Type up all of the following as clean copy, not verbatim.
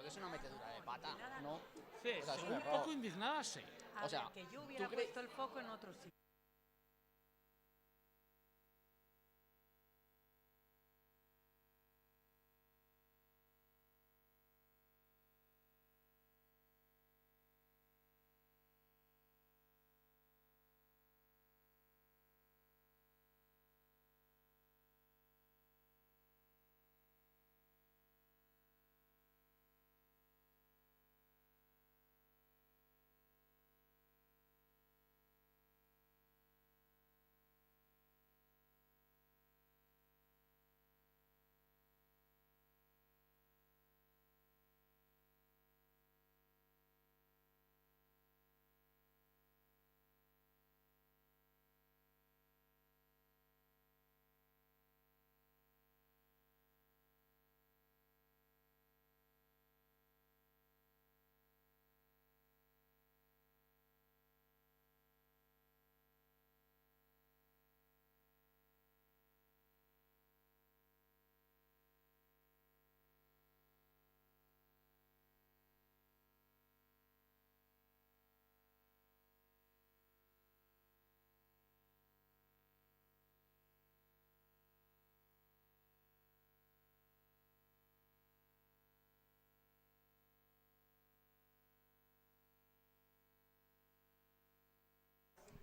es una metedura de pata, ¿no? Sí, O sea, es un un error. poco indignada, sí. A O sea, ver, que yo hubiera ¿tú crees? puesto el foco en otro sitio.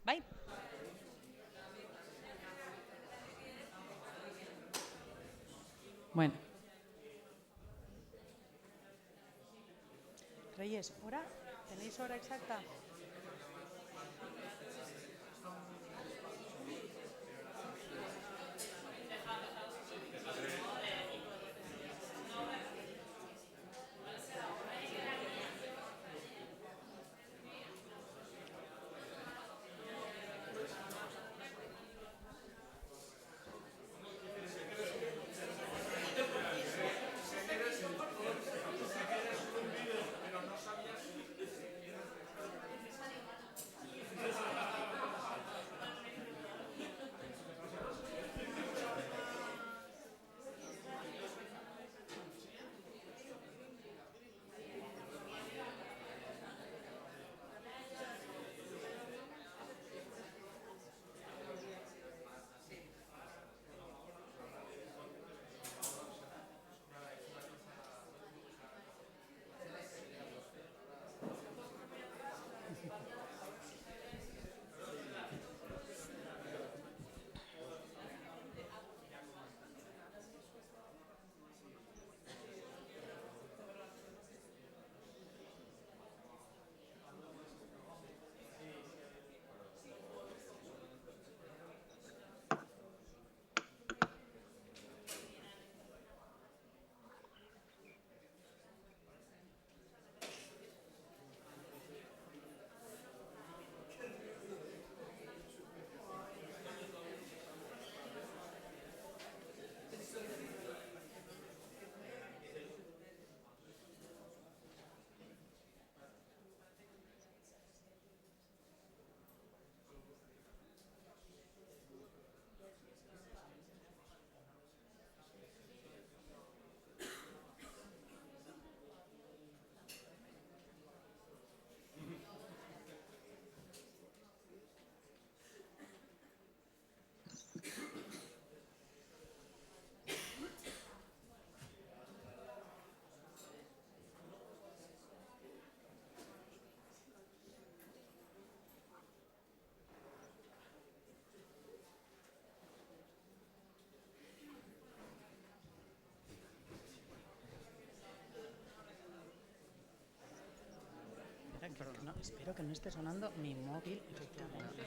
Bye. Bueno. Reyes, ¿hora? ¿Tenéis hora exacta? Espero que no esté sonando mi móvil. Efectivamente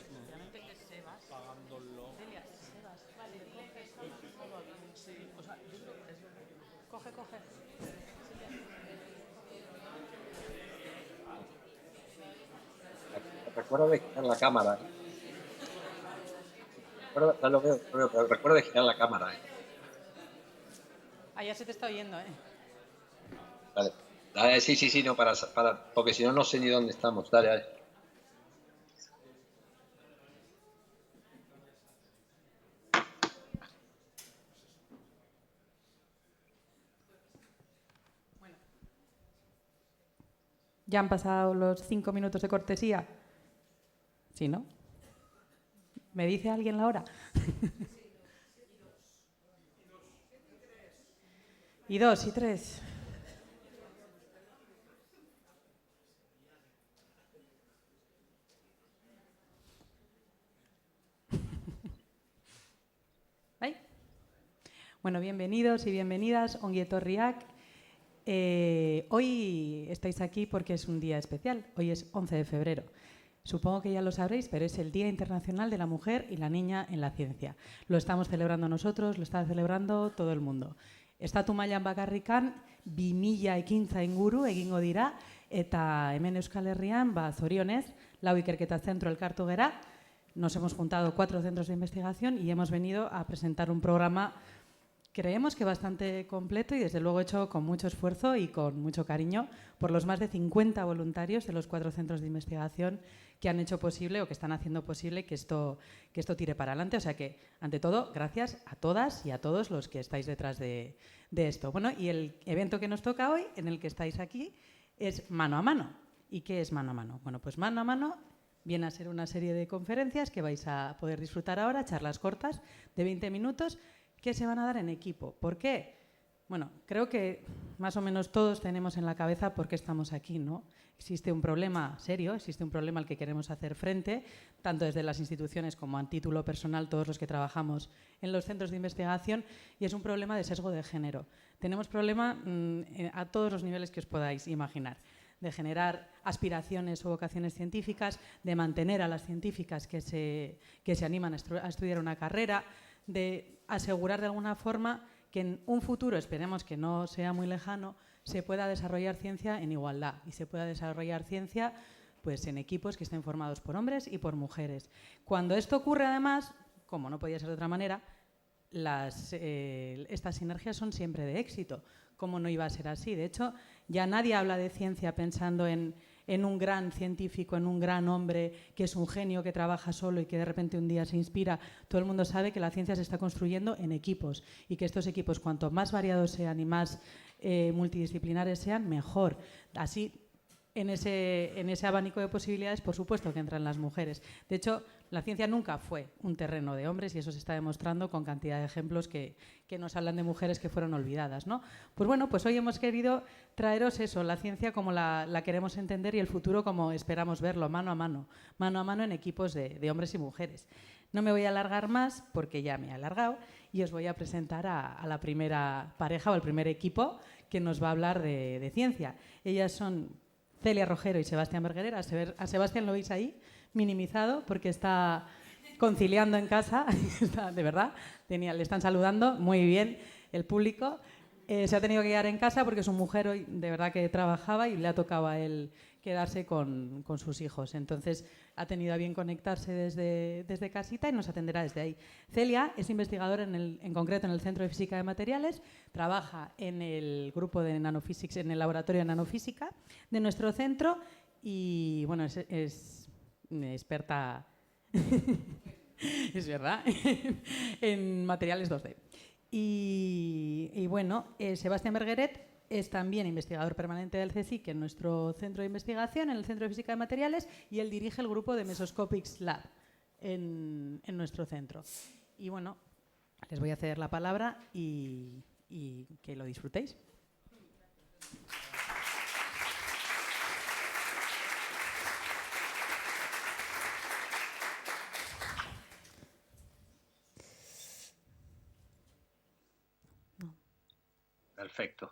es Sebas. Pagándolo. Celia, es Sebas. Vale, coge. Coge. Recuerda de girar la cámara. Ya lo veo, pero recuerda de girar la cámara. Ah, ya se te está oyendo, ¿eh? Vale. Dale, sí, no, porque si no, no sé ni dónde estamos. Dale. Bueno. ¿Ya han pasado los 5 minutos de cortesía? ¿Sí, no? ¿Me dice alguien la hora? Y 2 y 3. ¿Ahí? Bueno, bienvenidos y bienvenidas, ongi etorriak. Hoy estáis aquí porque es un día especial. Hoy es 11 de febrero. Supongo que ya lo sabréis, pero es el Día Internacional de la Mujer y la Niña en la Ciencia. Lo estamos celebrando nosotros, lo está celebrando todo el mundo. Estatu mailan bakarrikan 2015 inguru egingo dira eta hemen Euskal Herrian zorionez lau ikerketa zentro elkartu gera. Nos hemos juntado 4 centros de investigación y hemos venido a presentar un programa, creemos que bastante completo y desde luego hecho con mucho esfuerzo y con mucho cariño por los más de 50 voluntarios de los 4 centros de investigación que han hecho posible o que están haciendo posible que esto tire para adelante. O sea que, ante todo, gracias a todas y a todos los que estáis detrás de esto. Bueno, y el evento que nos toca hoy, en el que estáis aquí, es Mano a Mano. ¿Y qué es Mano a Mano? Bueno, pues Mano a Mano viene a ser una serie de conferencias que vais a poder disfrutar ahora, charlas cortas de 20 minutos, que se van a dar en equipo. ¿Por qué? Bueno, creo que más o menos todos tenemos en la cabeza por qué estamos aquí, ¿no? Existe un problema serio, existe un problema al que queremos hacer frente, tanto desde las instituciones como a título personal, todos los que trabajamos en los centros de investigación, y es un problema de sesgo de género. Tenemos problema a todos los niveles que os podáis imaginar, de generar aspiraciones o vocaciones científicas, de mantener a las científicas que se animan a estudiar una carrera, de asegurar de alguna forma que en un futuro, esperemos que no sea muy lejano, se pueda desarrollar ciencia en igualdad y se pueda desarrollar ciencia pues, en equipos que estén formados por hombres y por mujeres. Cuando esto ocurre, además, como no podía ser de otra manera, estas sinergias son siempre de éxito. ¿Cómo no iba a ser así? De hecho, ya nadie habla de ciencia pensando en un gran científico, en un gran hombre que es un genio, que trabaja solo y que de repente un día se inspira. Todo el mundo sabe que la ciencia se está construyendo en equipos y que estos equipos, cuanto más variados sean y más multidisciplinares sean, mejor. Así, en ese abanico de posibilidades, por supuesto que entran las mujeres. De hecho, la ciencia nunca fue un terreno de hombres y eso se está demostrando con cantidad de ejemplos que nos hablan de mujeres que fueron olvidadas, ¿no? Pues bueno, pues hoy hemos querido traeros eso, la ciencia como la queremos entender y el futuro como esperamos verlo, mano a mano en equipos de hombres y mujeres. No me voy a alargar más porque ya me he alargado y os voy a presentar a la primera pareja o al primer equipo que nos va a hablar de ciencia. Ellas son Celia Rojero y Sebastián Berguerer. A Sebastián lo veis ahí, minimizado, porque está conciliando en casa, de verdad, le están saludando muy bien el público. Se ha tenido que quedar en casa porque su mujer hoy de verdad que trabajaba y le ha tocado a él quedarse con sus hijos. Entonces ha tenido a bien conectarse desde casita y nos atenderá desde ahí. Celia es investigadora en concreto en el Centro de Física de Materiales, trabaja en el grupo de Nanophysics, en el laboratorio de nanofísica de nuestro centro y bueno, es experta, es verdad, en materiales 2D. Y bueno, Sebastián Bergueret es también investigador permanente del CSIC en nuestro centro de investigación, en el Centro de Física de Materiales, y él dirige el grupo de Mesoscopics Lab en nuestro centro. Y bueno, les voy a ceder la palabra y que lo disfrutéis. Perfecto.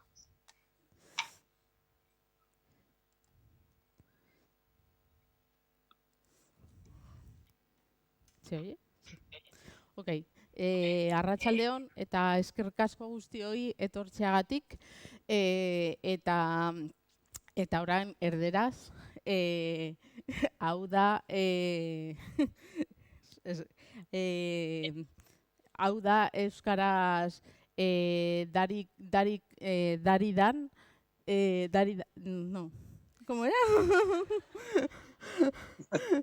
¿Se oye? Sí. Ok. Arratsaldeon eta eskerrik asko guztioi etortzeagatik eta orain erderaz hau da hau da euskaraz daridan no, ¿cómo era?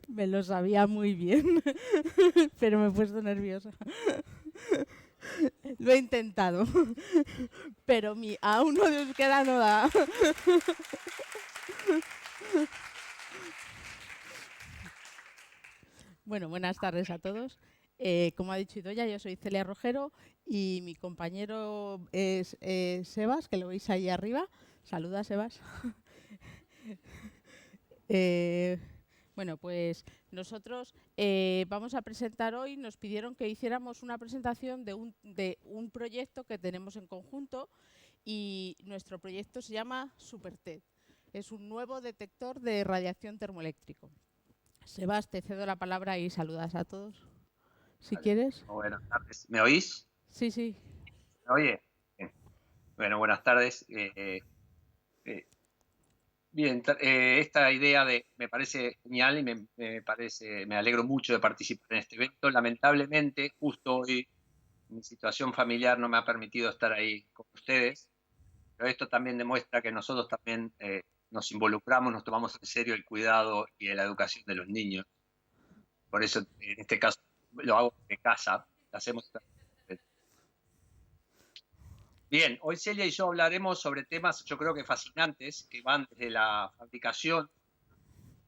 Me lo sabía muy bien, pero me he puesto nerviosa. Lo he intentado, pero mi A1 de euskera no da. Bueno, buenas tardes a todos. Como ha dicho Idoia, yo soy Celia Rojero y mi compañero es Sebas, que lo veis ahí arriba. Saluda, Sebas. Bueno, pues nosotros vamos a presentar hoy, nos pidieron que hiciéramos una presentación de un proyecto que tenemos en conjunto y nuestro proyecto se llama SuperTED. Es un nuevo detector de radiación termoeléctrico. Sebas, te cedo la palabra y saludas a todos, si quieres. Buenas tardes. ¿Me oís? Sí, sí. ¿Me oye? Bien. Bueno, buenas tardes. Bien, esta idea me parece genial y me alegro mucho de participar en este evento. Lamentablemente, justo hoy mi situación familiar no me ha permitido estar ahí con ustedes, pero esto también demuestra que nosotros también nos involucramos, nos tomamos en serio el cuidado y la educación de los niños. Por eso, en este caso, lo hago de casa. Hacemos. Bien, hoy Celia y yo hablaremos sobre temas, yo creo que fascinantes, que van desde la fabricación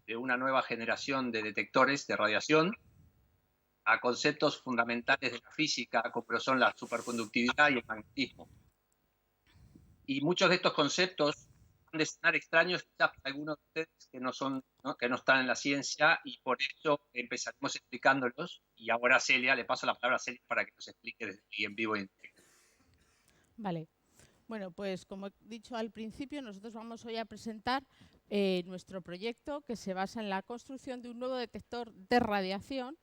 de una nueva generación de detectores de radiación a conceptos fundamentales de la física, como son la superconductividad y el magnetismo. Y muchos de estos conceptos van a sonar extraños quizás para algunos de ustedes que no están en la ciencia, y por eso empezaremos explicándolos. Y ahora Celia, le paso la palabra a Celia para que nos explique desde aquí en vivo y en directo. Vale. Bueno, pues como he dicho al principio, nosotros vamos hoy a presentar nuestro proyecto que se basa en la construcción de un nuevo detector de radiación,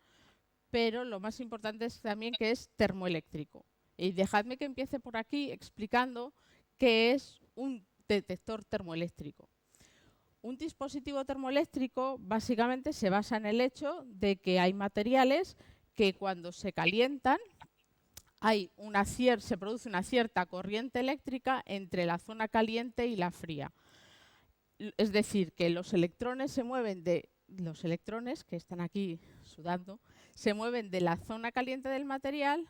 pero lo más importante es también que es termoeléctrico. Y dejadme que empiece por aquí explicando qué es un detector termoeléctrico. Un dispositivo termoeléctrico básicamente se basa en el hecho de que hay materiales que cuando se calientan se produce una cierta corriente eléctrica entre la zona caliente y la fría. Es decir, que los electrones que están aquí sudando, se mueven de la zona caliente del material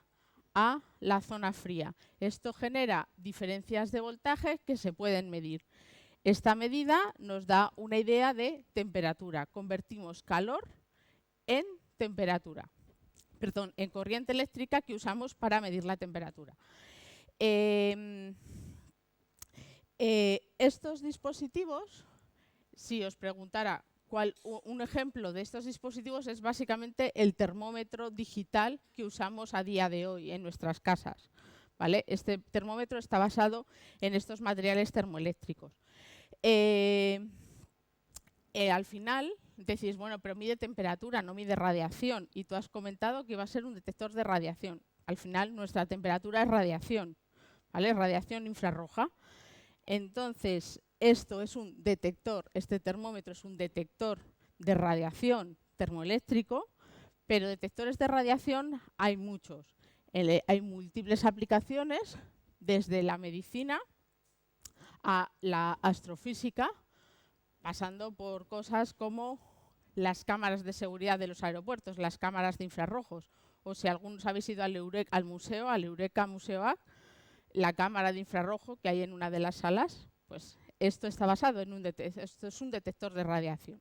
a la zona fría. Esto genera diferencias de voltaje que se pueden medir. Esta medida nos da una idea de temperatura. Convertimos calor en temperatura. Perdón, en corriente eléctrica que usamos para medir la temperatura. Estos dispositivos, si os preguntara un ejemplo de estos dispositivos, es básicamente el termómetro digital que usamos a día de hoy en nuestras casas, ¿vale? Este termómetro está basado en estos materiales termoeléctricos. Al final decís, bueno, pero mide temperatura, no mide radiación. Y tú has comentado que iba a ser un detector de radiación. Al final nuestra temperatura es radiación, ¿vale? Radiación infrarroja. Entonces, esto es un detector, este termómetro es un detector de radiación termoeléctrico, pero detectores de radiación hay muchos. Hay múltiples aplicaciones, desde la medicina a la astrofísica, pasando por cosas como las cámaras de seguridad de los aeropuertos, las cámaras de infrarrojos, o si algunos habéis ido al Eureka Museoa, la cámara de infrarrojo que hay en una de las salas, pues esto está basado en esto es un detector de radiación.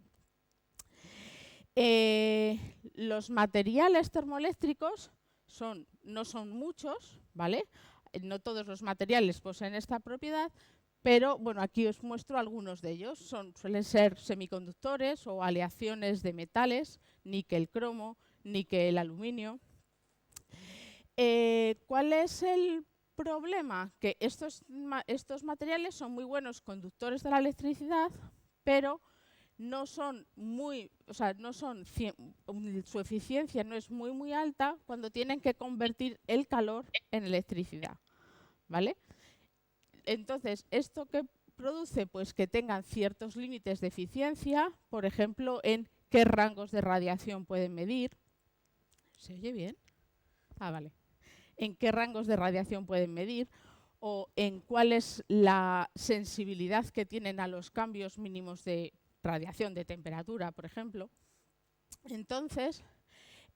Los materiales termoeléctricos no son muchos, ¿vale? No todos los materiales poseen esta propiedad, pero bueno, aquí os muestro algunos de ellos. Suelen ser semiconductores o aleaciones de metales, níquel cromo, níquel aluminio. ¿Cuál es el problema? Que estos materiales son muy buenos conductores de la electricidad, pero su eficiencia no es muy alta cuando tienen que convertir el calor en electricidad, ¿vale? Entonces, ¿esto qué produce? Pues que tengan ciertos límites de eficiencia, por ejemplo, en qué rangos de radiación pueden medir. ¿Se oye bien? Ah, vale. En qué rangos de radiación pueden medir o en cuál es la sensibilidad que tienen a los cambios mínimos de radiación, de temperatura, por ejemplo. Entonces,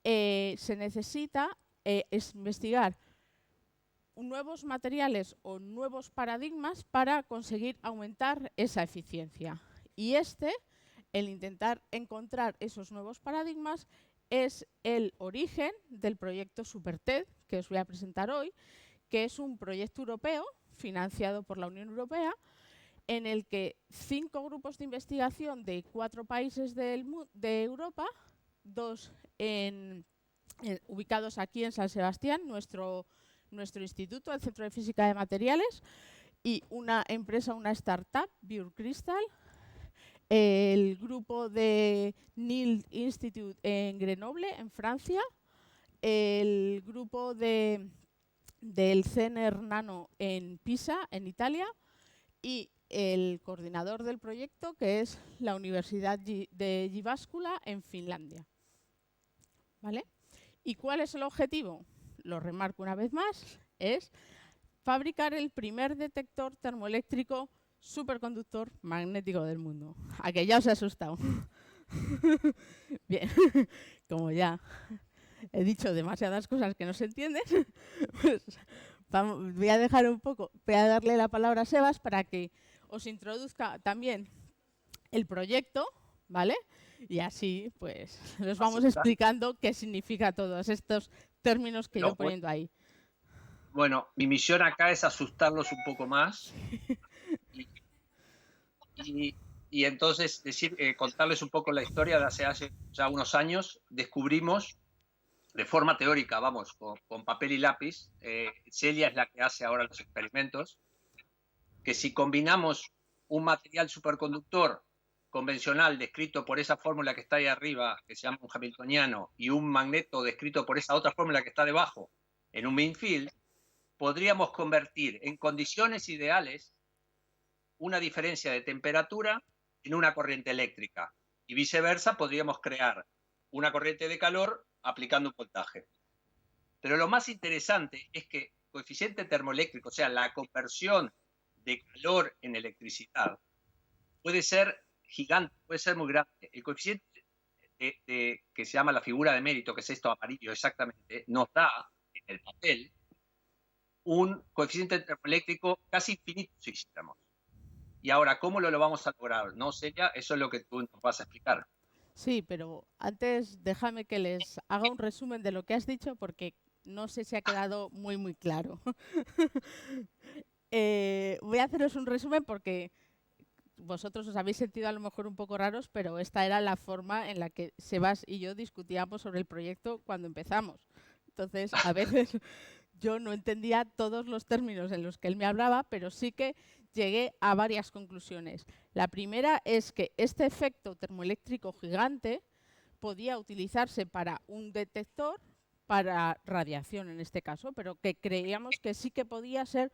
se necesita investigar nuevos materiales o nuevos paradigmas para conseguir aumentar esa eficiencia. Y El intentar encontrar esos nuevos paradigmas es el origen del proyecto SuperTED, que os voy a presentar hoy, que es un proyecto europeo financiado por la Unión Europea, en el que 5 grupos de investigación de 4 países de Europa, 2 ubicados aquí en San Sebastián, nuestro instituto, el Centro de Física de Materiales, y una empresa, una startup, BioCrystal, el grupo de NIL Institute en Grenoble, en Francia, el grupo del CNR Nano en Pisa, en Italia, y el coordinador del proyecto, que es la Universidad de Jyväskylä en Finlandia. ¿Vale? ¿Y cuál es el objetivo? Lo remarco una vez más, es fabricar el primer detector termoeléctrico superconductor magnético del mundo. ¿A que ya os he asustado? Bien, como ya he dicho demasiadas cosas que no se entienden, pues voy a dejar un poco, voy a darle la palabra a Sebas para que os introduzca también el proyecto, ¿vale? Y así, pues, nos vamos explicando qué significa todos estos términos que yo poniendo ahí. Bueno, mi misión acá es asustarlos un poco más y entonces contarles un poco la historia de hace ya unos años. Descubrimos de forma teórica, vamos, con papel y lápiz, Celia es la que hace ahora los experimentos, que si combinamos un material superconductor convencional descrito por esa fórmula que está ahí arriba, que se llama un hamiltoniano, y un magneto descrito por esa otra fórmula que está debajo, en un mean field, podríamos convertir en condiciones ideales una diferencia de temperatura en una corriente eléctrica. Y viceversa, podríamos crear una corriente de calor aplicando un voltaje. Pero lo más interesante es que el coeficiente termoeléctrico, o sea, la conversión de calor en electricidad, puede ser gigante, puede ser muy grande. El coeficiente que se llama la figura de mérito, que es esto amarillo exactamente, nos da en el papel un coeficiente termoeléctrico casi infinito si quisiéramos. Y ahora, ¿cómo lo vamos a lograr? ¿No, Celia? Eso es lo que tú nos vas a explicar. Sí, pero antes déjame que les haga un resumen de lo que has dicho porque no sé si ha quedado muy claro. Voy a haceros un resumen porque vosotros os habéis sentido a lo mejor un poco raros, pero esta era la forma en la que Sebas y yo discutíamos sobre el proyecto cuando empezamos. Entonces, a veces yo no entendía todos los términos en los que él me hablaba, pero sí que llegué a varias conclusiones. La primera es que este efecto termoeléctrico gigante podía utilizarse para un detector, para radiación en este caso, pero que creíamos que sí que podía ser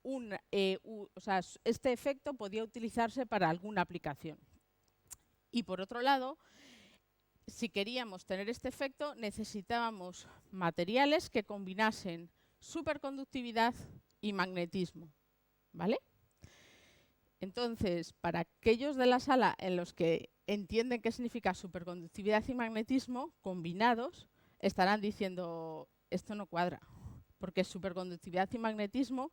o sea, este efecto podía utilizarse para alguna aplicación. Y por otro lado, si queríamos tener este efecto, necesitábamos materiales que combinasen superconductividad y magnetismo, ¿vale? Entonces, para aquellos de la sala en los que entienden qué significa superconductividad y magnetismo combinados, estarán diciendo, esto no cuadra, porque superconductividad y magnetismo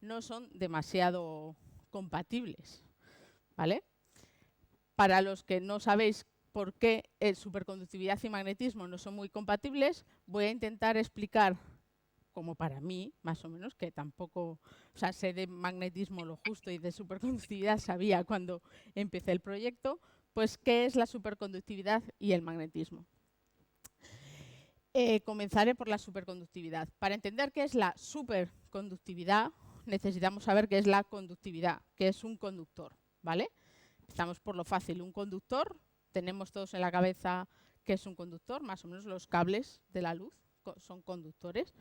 no son demasiado compatibles, ¿vale? Para los que no sabéis por qué superconductividad y magnetismo no son muy compatibles, voy a intentar explicar, como para mí, más o menos, que tampoco, o sea, sé de magnetismo lo justo y de superconductividad sabía cuando empecé el proyecto, pues qué es la superconductividad y el magnetismo. Comenzaré por la superconductividad. Para entender qué es la superconductividad, necesitamos saber qué es la conductividad, que es un conductor, ¿vale? Empezamos por lo fácil. Un conductor, tenemos todos en la cabeza qué es un conductor, más o menos los cables de la luz son conductores.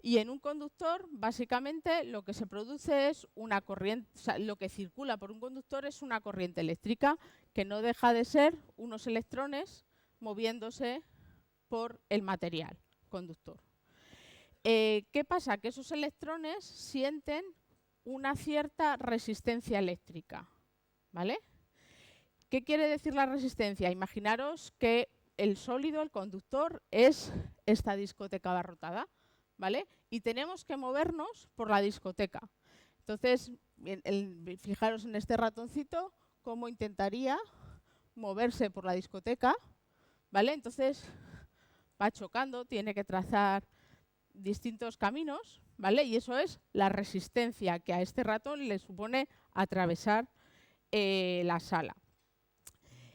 Y en un conductor, básicamente, lo que se produce es una corriente, o sea, lo que circula por un conductor es una corriente eléctrica que no deja de ser unos electrones moviéndose por el material conductor. ¿Qué pasa? Que esos electrones sienten una cierta resistencia eléctrica, ¿vale? ¿Qué quiere decir la resistencia? Imaginaros que el sólido, el conductor, es esta discoteca abarrotada, ¿vale? Y tenemos que movernos por la discoteca. Entonces, fijaros en este ratoncito, cómo intentaría moverse por la discoteca, ¿vale? Entonces va chocando, tiene que trazar distintos caminos, ¿vale? Y eso es la resistencia que a este ratón le supone atravesar la sala.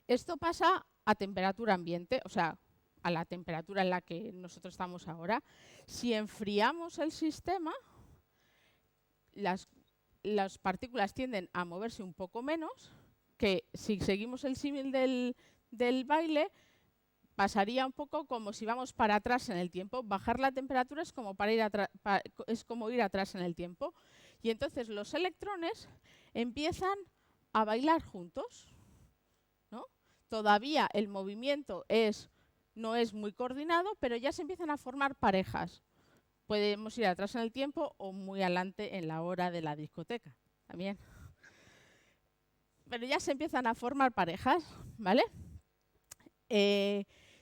Esto pasa a temperatura ambiente, o sea, a la temperatura en la que nosotros estamos ahora. Si enfriamos el sistema, las partículas tienden a moverse un poco menos, que si seguimos el símil del baile, pasaría un poco como si vamos para atrás en el tiempo. Bajar la temperatura es como, es como ir atrás en el tiempo. Y entonces los electrones empiezan a bailar juntos, ¿no? Todavía el movimiento no es muy coordinado, pero ya se empiezan a formar parejas. Podemos ir atrás en el tiempo o muy adelante en la hora de la discoteca, también. Pero ya se empiezan a formar parejas, ¿vale?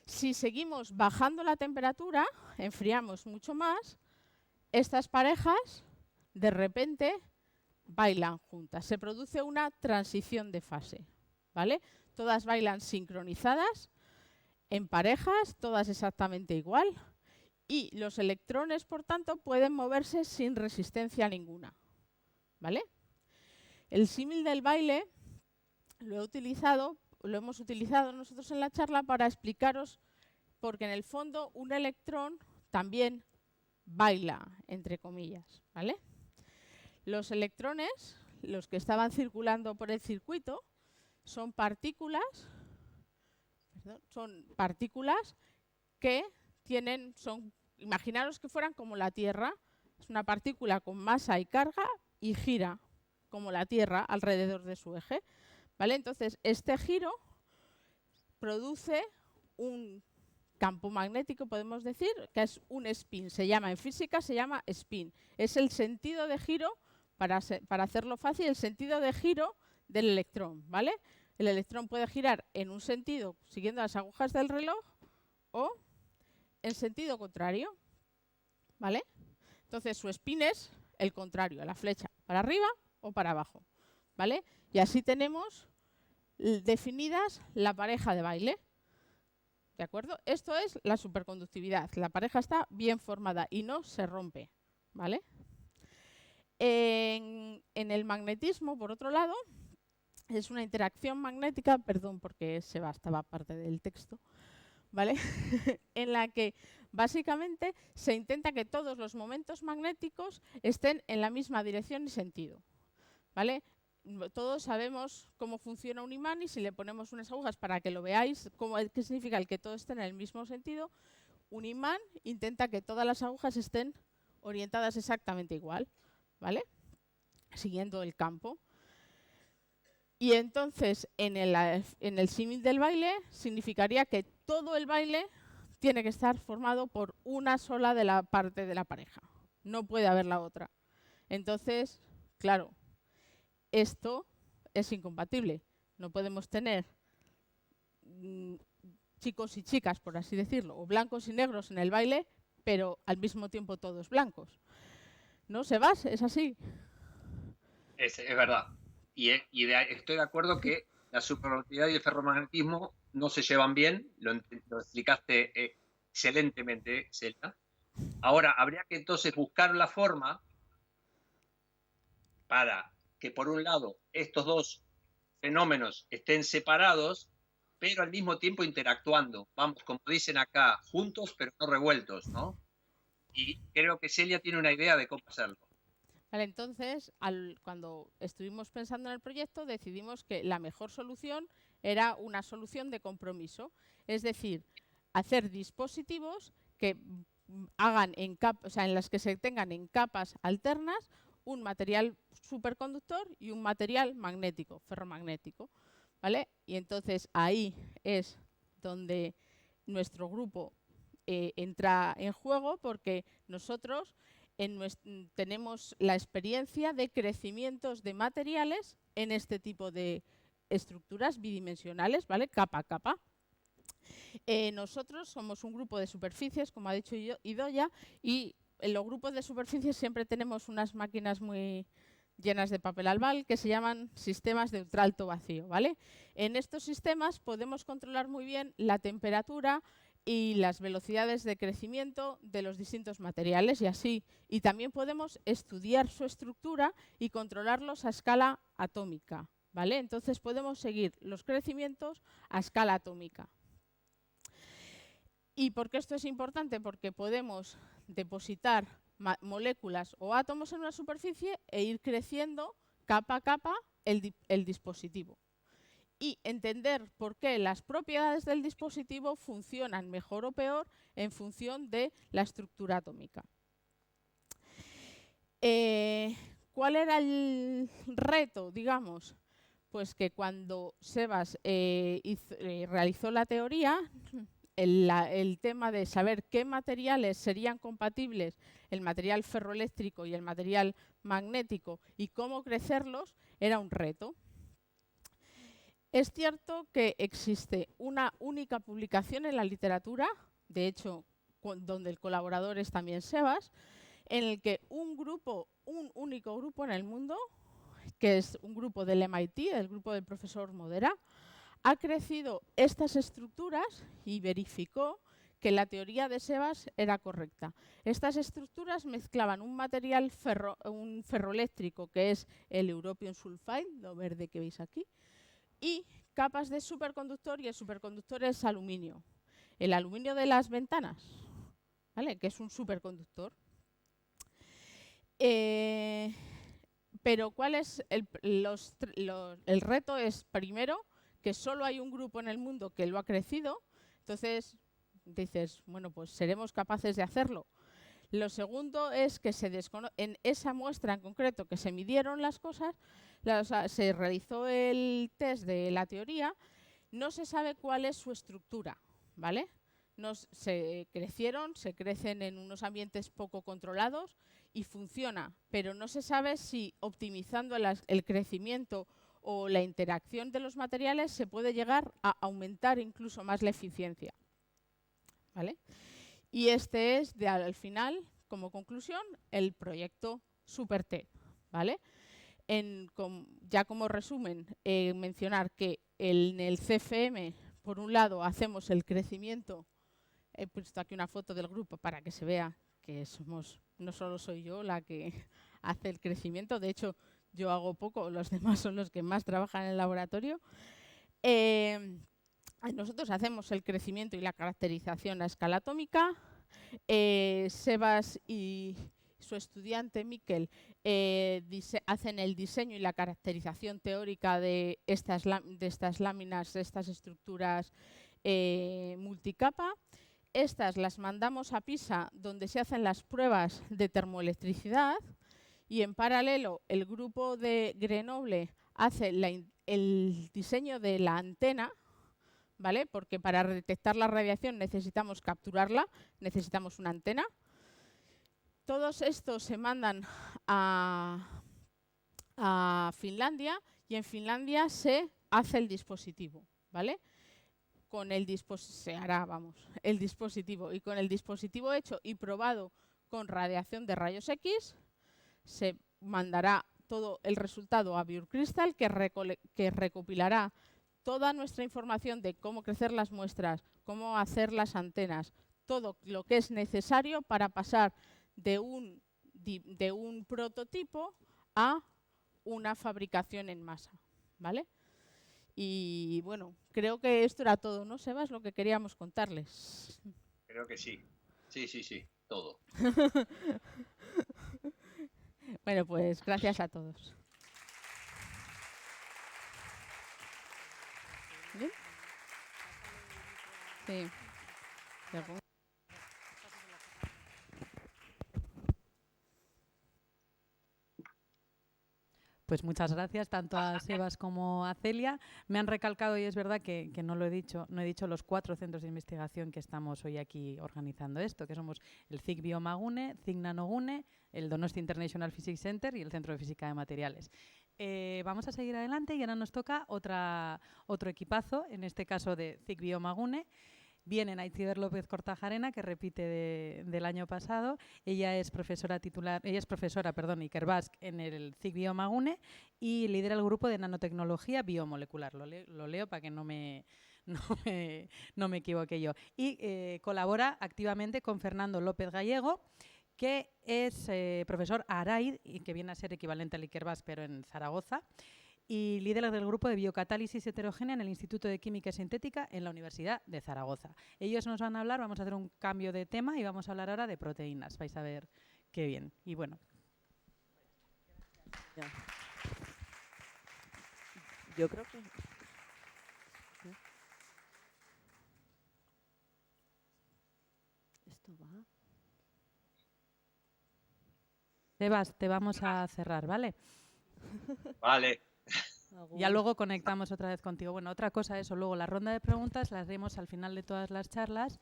Si seguimos bajando la temperatura, enfriamos mucho más, estas parejas de repente bailan juntas. Se produce una transición de fase, ¿vale? Todas bailan sincronizadas, en parejas, todas exactamente igual. Y los electrones, por tanto, pueden moverse sin resistencia ninguna, ¿vale? El símil del baile lo hemos utilizado nosotros en la charla para explicaros, porque en el fondo un electrón también baila, entre comillas, ¿vale? Los electrones, los que estaban circulando por el circuito, son partículas que imaginaros que fueran como la Tierra. Es una partícula con masa y carga y gira como la Tierra alrededor de su eje, ¿vale? Entonces, este giro produce un campo magnético, podemos decir, que es un spin. En física se llama spin. Es el sentido de giro, para hacerlo fácil, el sentido de giro del electrón, ¿vale? El electrón puede girar en un sentido siguiendo las agujas del reloj o en sentido contrario, ¿vale? Entonces su spin es el contrario, la flecha, para arriba o para abajo, ¿vale? Y así tenemos definidas la pareja de baile, ¿de acuerdo? Esto es la superconductividad, la pareja está bien formada y no se rompe, ¿vale? En el magnetismo, por otro lado, es una interacción magnética, perdón porque estaba parte del texto, ¿vale? En la que básicamente se intenta que todos los momentos magnéticos estén en la misma dirección y sentido, ¿vale? Todos sabemos cómo funciona un imán y si le ponemos unas agujas para que lo veáis, qué significa el que todo esté en el mismo sentido. Un imán intenta que todas las agujas estén orientadas exactamente igual, ¿vale? Siguiendo el campo. Y entonces, en el símil del baile, significaría que todo el baile tiene que estar formado por una sola de la parte de la pareja. No puede haber la otra. Entonces, claro, esto es incompatible. No podemos tener chicos y chicas, por así decirlo, o blancos y negros en el baile, pero al mismo tiempo todos blancos. ¿No, Sebas? ¿Es así? Es verdad. Estoy de acuerdo que la superconductividad y el ferromagnetismo no se llevan bien, lo explicaste excelentemente, Celia. Ahora, habría que entonces buscar la forma para que, por un lado, estos dos fenómenos estén separados, pero al mismo tiempo interactuando. Vamos, como dicen acá, juntos pero no revueltos, ¿no? Y creo que Celia tiene una idea de cómo hacerlo. Vale, entonces, cuando estuvimos pensando en el proyecto, decidimos que la mejor solución era una solución de compromiso. Es decir, hacer dispositivos que hagan en las que se tengan en capas alternas un material superconductor y un material magnético, ferromagnético, ¿vale? Y entonces ahí es donde nuestro grupo entra en juego, porque nosotros tenemos la experiencia de crecimientos de materiales en este tipo de estructuras bidimensionales, ¿vale? Capa a capa. Nosotros somos un grupo de superficies, como ha dicho Idoia, y en los grupos de superficies siempre tenemos unas máquinas muy llenas de papel albal que se llaman sistemas de ultraalto vacío, ¿vale? En estos sistemas podemos controlar muy bien la temperatura y las velocidades de crecimiento de los distintos materiales y también podemos estudiar su estructura y controlarlos a escala atómica, ¿vale? Entonces podemos seguir los crecimientos a escala atómica. ¿Y por qué esto es importante? Porque podemos depositar moléculas o átomos en una superficie e ir creciendo capa a capa el dispositivo. Y entender por qué las propiedades del dispositivo funcionan mejor o peor en función de la estructura atómica. ¿Cuál era el reto, digamos? Pues que cuando Sebas realizó la teoría, el tema de saber qué materiales serían compatibles, el material ferroeléctrico y el material magnético, y cómo crecerlos, era un reto. Es cierto que existe una única publicación en la literatura, de hecho, donde el colaborador es también Sebas, en el que un único grupo en el mundo, que es un grupo del MIT, el grupo del profesor Modera, ha crecido estas estructuras y verificó que la teoría de Sebas era correcta. Estas estructuras mezclaban un material ferroeléctrico, que es el europium sulfide, lo verde que veis aquí, y capas de superconductor, y el superconductor es aluminio. El aluminio de las ventanas, ¿vale? Que es un superconductor. Pero ¿cuál es el reto? Es primero que solo hay un grupo en el mundo que lo ha crecido, entonces dices, bueno, pues seremos capaces de hacerlo. Lo segundo es que en esa muestra en concreto que se midieron las cosas, se realizó el test de la teoría, no se sabe cuál es su estructura, ¿vale? Se crecen en unos ambientes poco controlados y funciona, pero no se sabe si optimizando el crecimiento o la interacción de los materiales se puede llegar a aumentar incluso más la eficiencia, ¿vale? Y este es, al final, como conclusión, el proyecto SuperT, ¿vale? Ya como resumen, mencionar que en el CFM, por un lado, hacemos el crecimiento. He puesto aquí una foto del grupo para que se vea que no solo soy yo la que hace el crecimiento, de hecho, yo hago poco, los demás son los que más trabajan en el laboratorio. Nosotros hacemos el crecimiento y la caracterización a escala atómica. Sebas y su estudiante Miquel hacen el diseño y la caracterización teórica de estas láminas, de estas estructuras multicapa. Estas las mandamos a Pisa, donde se hacen las pruebas de termoelectricidad, y en paralelo el grupo de Grenoble hace el diseño de la antena, ¿vale? Porque para detectar la radiación necesitamos capturarla, necesitamos una antena. Todos estos se mandan a Finlandia, y en Finlandia se hace el dispositivo, ¿vale? Se hará, el dispositivo, y con el dispositivo hecho y probado con radiación de rayos X, se mandará todo el resultado a BioCrystal, que recopilará toda nuestra información de cómo crecer las muestras, cómo hacer las antenas, todo lo que es necesario para pasar de un prototipo a una fabricación en masa, ¿vale? Y bueno, creo que esto era todo, ¿no, Sebas? Lo que queríamos contarles. Creo que sí. Sí, todo. Bueno, pues gracias a todos. ¿Bien? Sí. Pues muchas gracias tanto a Sebas como a Celia. Me han recalcado, y es verdad que no lo he dicho, no he dicho los 4 centros de investigación que estamos hoy aquí organizando esto, que somos el CIC Biomagune, CIC Nanogune, el Donosti International Physics Center y el Centro de Física de Materiales. Vamos a seguir adelante y ahora nos toca otro equipazo, en este caso de CIC Biomagune. Viene Naitziber López Kortajarena, que repite del año pasado. Ella es profesora Ikerbasque en el CIC Biomagune y lidera el grupo de nanotecnología biomolecular. Lo leo para que no me equivoque yo. Y colabora activamente con Fernando López Gallego, que es profesor ARAID y que viene a ser equivalente al Ikerbasque, pero en Zaragoza, y líder del grupo de biocatálisis heterogénea en el Instituto de Química y Sintética en la Universidad de Zaragoza. Ellos nos van a hablar, vamos a hacer un cambio de tema y vamos a hablar ahora de proteínas. Vais a ver qué bien. Y bueno. Ya. Yo creo que... Esto va... Sebas, te vamos a cerrar, ¿vale? Vale. Ya luego conectamos otra vez contigo. Bueno, otra cosa, eso. Luego la ronda de preguntas las haremos al final de todas las charlas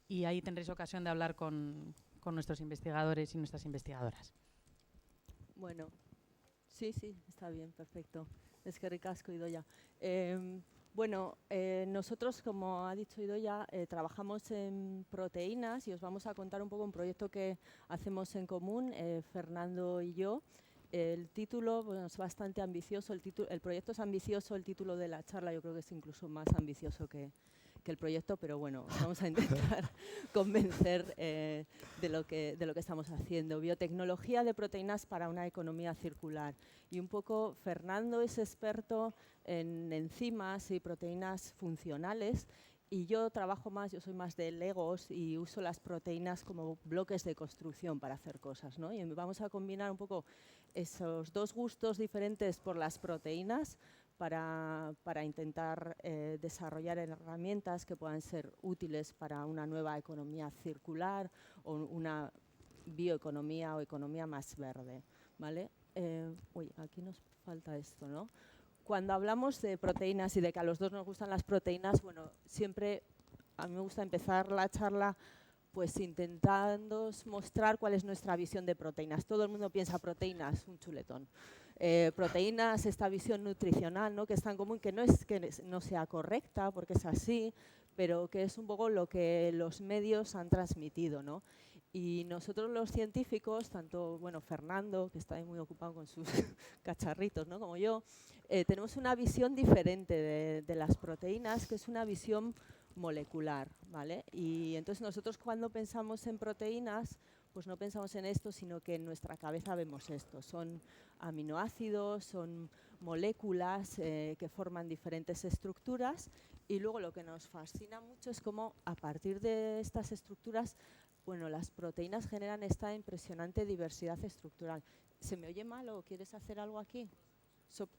y ahí tendréis ocasión de hablar con nuestros investigadores y nuestras investigadoras. Bueno, sí, está bien, perfecto. Es que ricasco, Idoia. Bueno, nosotros, como ha dicho Idoia, trabajamos en proteínas y os vamos a contar un poco un proyecto que hacemos en común, Fernando y yo. El título, bueno, es bastante ambicioso, el proyecto es ambicioso, el título de la charla yo creo que es incluso más ambicioso que el proyecto, pero bueno, vamos a intentar convencer de lo que estamos haciendo. Biotecnología de proteínas para una economía circular. Y un poco, Fernando es experto en enzimas y proteínas funcionales y yo soy más de Legos y uso las proteínas como bloques de construcción para hacer cosas, ¿no? Y vamos a combinar un poco esos dos gustos diferentes por las proteínas para intentar desarrollar herramientas que puedan ser útiles para una nueva economía circular o una bioeconomía o economía más verde, ¿vale? Uy, aquí nos falta esto, ¿no? Cuando hablamos de proteínas y de que a los dos nos gustan las proteínas, bueno, siempre a mí me gusta empezar la charla pues intentando mostrar cuál es nuestra visión de proteínas. Todo el mundo piensa proteínas, un chuletón. Proteínas, esta visión nutricional, ¿no? Que es tan común, que no es que no sea correcta, porque es así, pero que es un poco lo que los medios han transmitido, ¿no? Y nosotros los científicos, tanto bueno, Fernando, que está ahí muy ocupado con sus cacharritos, ¿no? Como yo, tenemos una visión diferente de las proteínas, que es una visión molecular, ¿vale? Y entonces nosotros cuando pensamos en proteínas, pues no pensamos en esto, sino que en nuestra cabeza vemos esto. Son aminoácidos, son moléculas que forman diferentes estructuras y luego lo que nos fascina mucho es cómo a partir de estas estructuras, bueno, las proteínas generan esta impresionante diversidad estructural. ¿Se me oye mal o quieres hacer algo aquí?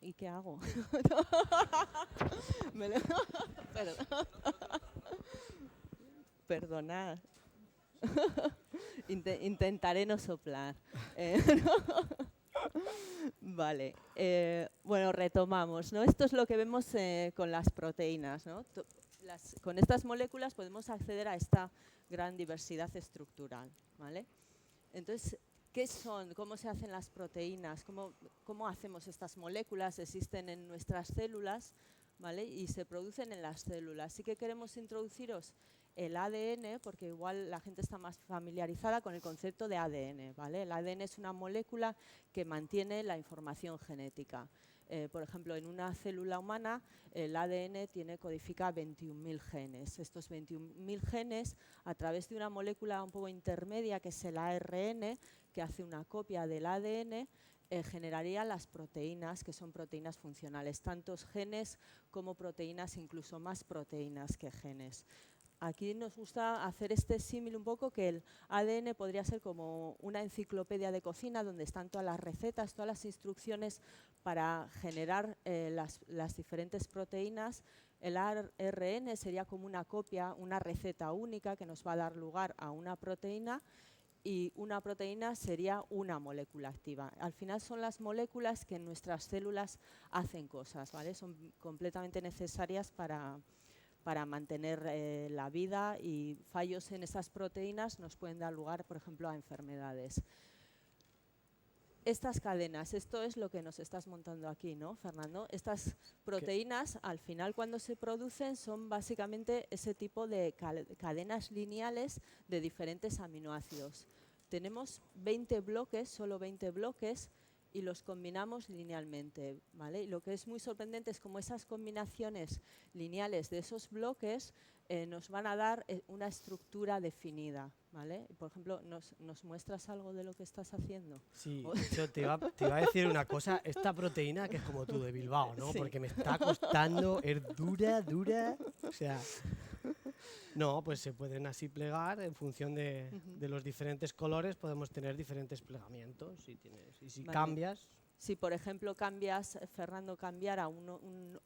¿Y qué hago? Perdón. Perdonad. Intentaré no soplar. Vale. Bueno, retomamos, ¿no? Esto es lo que vemos con las proteínas, ¿no? Con estas moléculas podemos acceder a esta gran diversidad estructural, ¿vale? Entonces, ¿qué son? ¿Cómo se hacen las proteínas? ¿Cómo hacemos estas moléculas? Existen en nuestras células, ¿vale? Y se producen en las células. Sí que queremos introduciros el ADN, porque igual la gente está más familiarizada con el concepto de ADN, ¿vale? El ADN es una molécula que mantiene la información genética. Por ejemplo, en una célula humana, el ADN codifica 21.000 genes. Estos 21.000 genes, a través de una molécula un poco intermedia, que es el ARN, que hace una copia del ADN, generaría las proteínas, que son proteínas funcionales, tantos genes como proteínas, incluso más proteínas que genes. Aquí nos gusta hacer este símil un poco, que el ADN podría ser como una enciclopedia de cocina donde están todas las recetas, todas las instrucciones para generar las diferentes proteínas. El ARN sería como una copia, una receta única que nos va a dar lugar a una proteína, y una proteína sería una molécula activa. Al final son las moléculas que en nuestras células hacen cosas, ¿vale? Son completamente necesarias para mantener la vida, y fallos en esas proteínas nos pueden dar lugar, por ejemplo, a enfermedades. Estas cadenas, esto es lo que nos estás montando aquí, ¿no, Fernando? Estas proteínas, al final, cuando se producen, son básicamente ese tipo de cadenas lineales de diferentes aminoácidos. Tenemos 20 bloques, solo 20 bloques, y los combinamos linealmente, ¿vale? Y lo que es muy sorprendente es cómo esas combinaciones lineales de esos bloques nos van a dar una estructura definida, ¿vale? Por ejemplo, ¿nos muestras algo de lo que estás haciendo? Sí, yo te iba a decir una cosa, esta proteína que es como tú de Bilbao, ¿no? Sí. Porque me está costando, es dura, o sea... No, pues se pueden así plegar en función de los diferentes colores, podemos tener diferentes plegamientos y si Vale. cambias... Si, por ejemplo, Fernando cambiara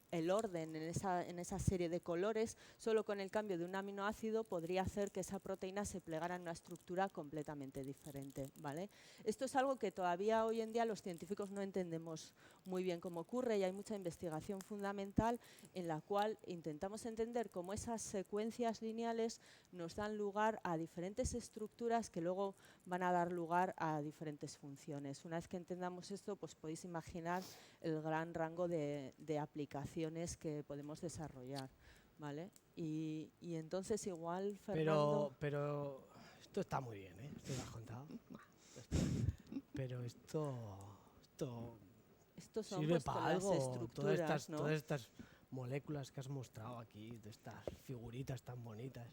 el orden en esa serie de colores, solo con el cambio de un aminoácido podría hacer que esa proteína se plegara en una estructura completamente diferente, ¿vale? Esto es algo que todavía hoy en día los científicos no entendemos muy bien cómo ocurre, y hay mucha investigación fundamental en la cual intentamos entender cómo esas secuencias lineales nos dan lugar a diferentes estructuras que luego van a dar lugar a diferentes funciones. Una vez que entendamos esto, pues podéis imaginar el gran rango de aplicaciones que podemos desarrollar, ¿vale? Y entonces igual, Fernando... Pero esto está muy bien, ¿eh? Esto lo has contado. Pero Estos son sirve pues, para las algo. estructuras, ¿no? Todas estas moléculas que has mostrado aquí, de estas figuritas tan bonitas.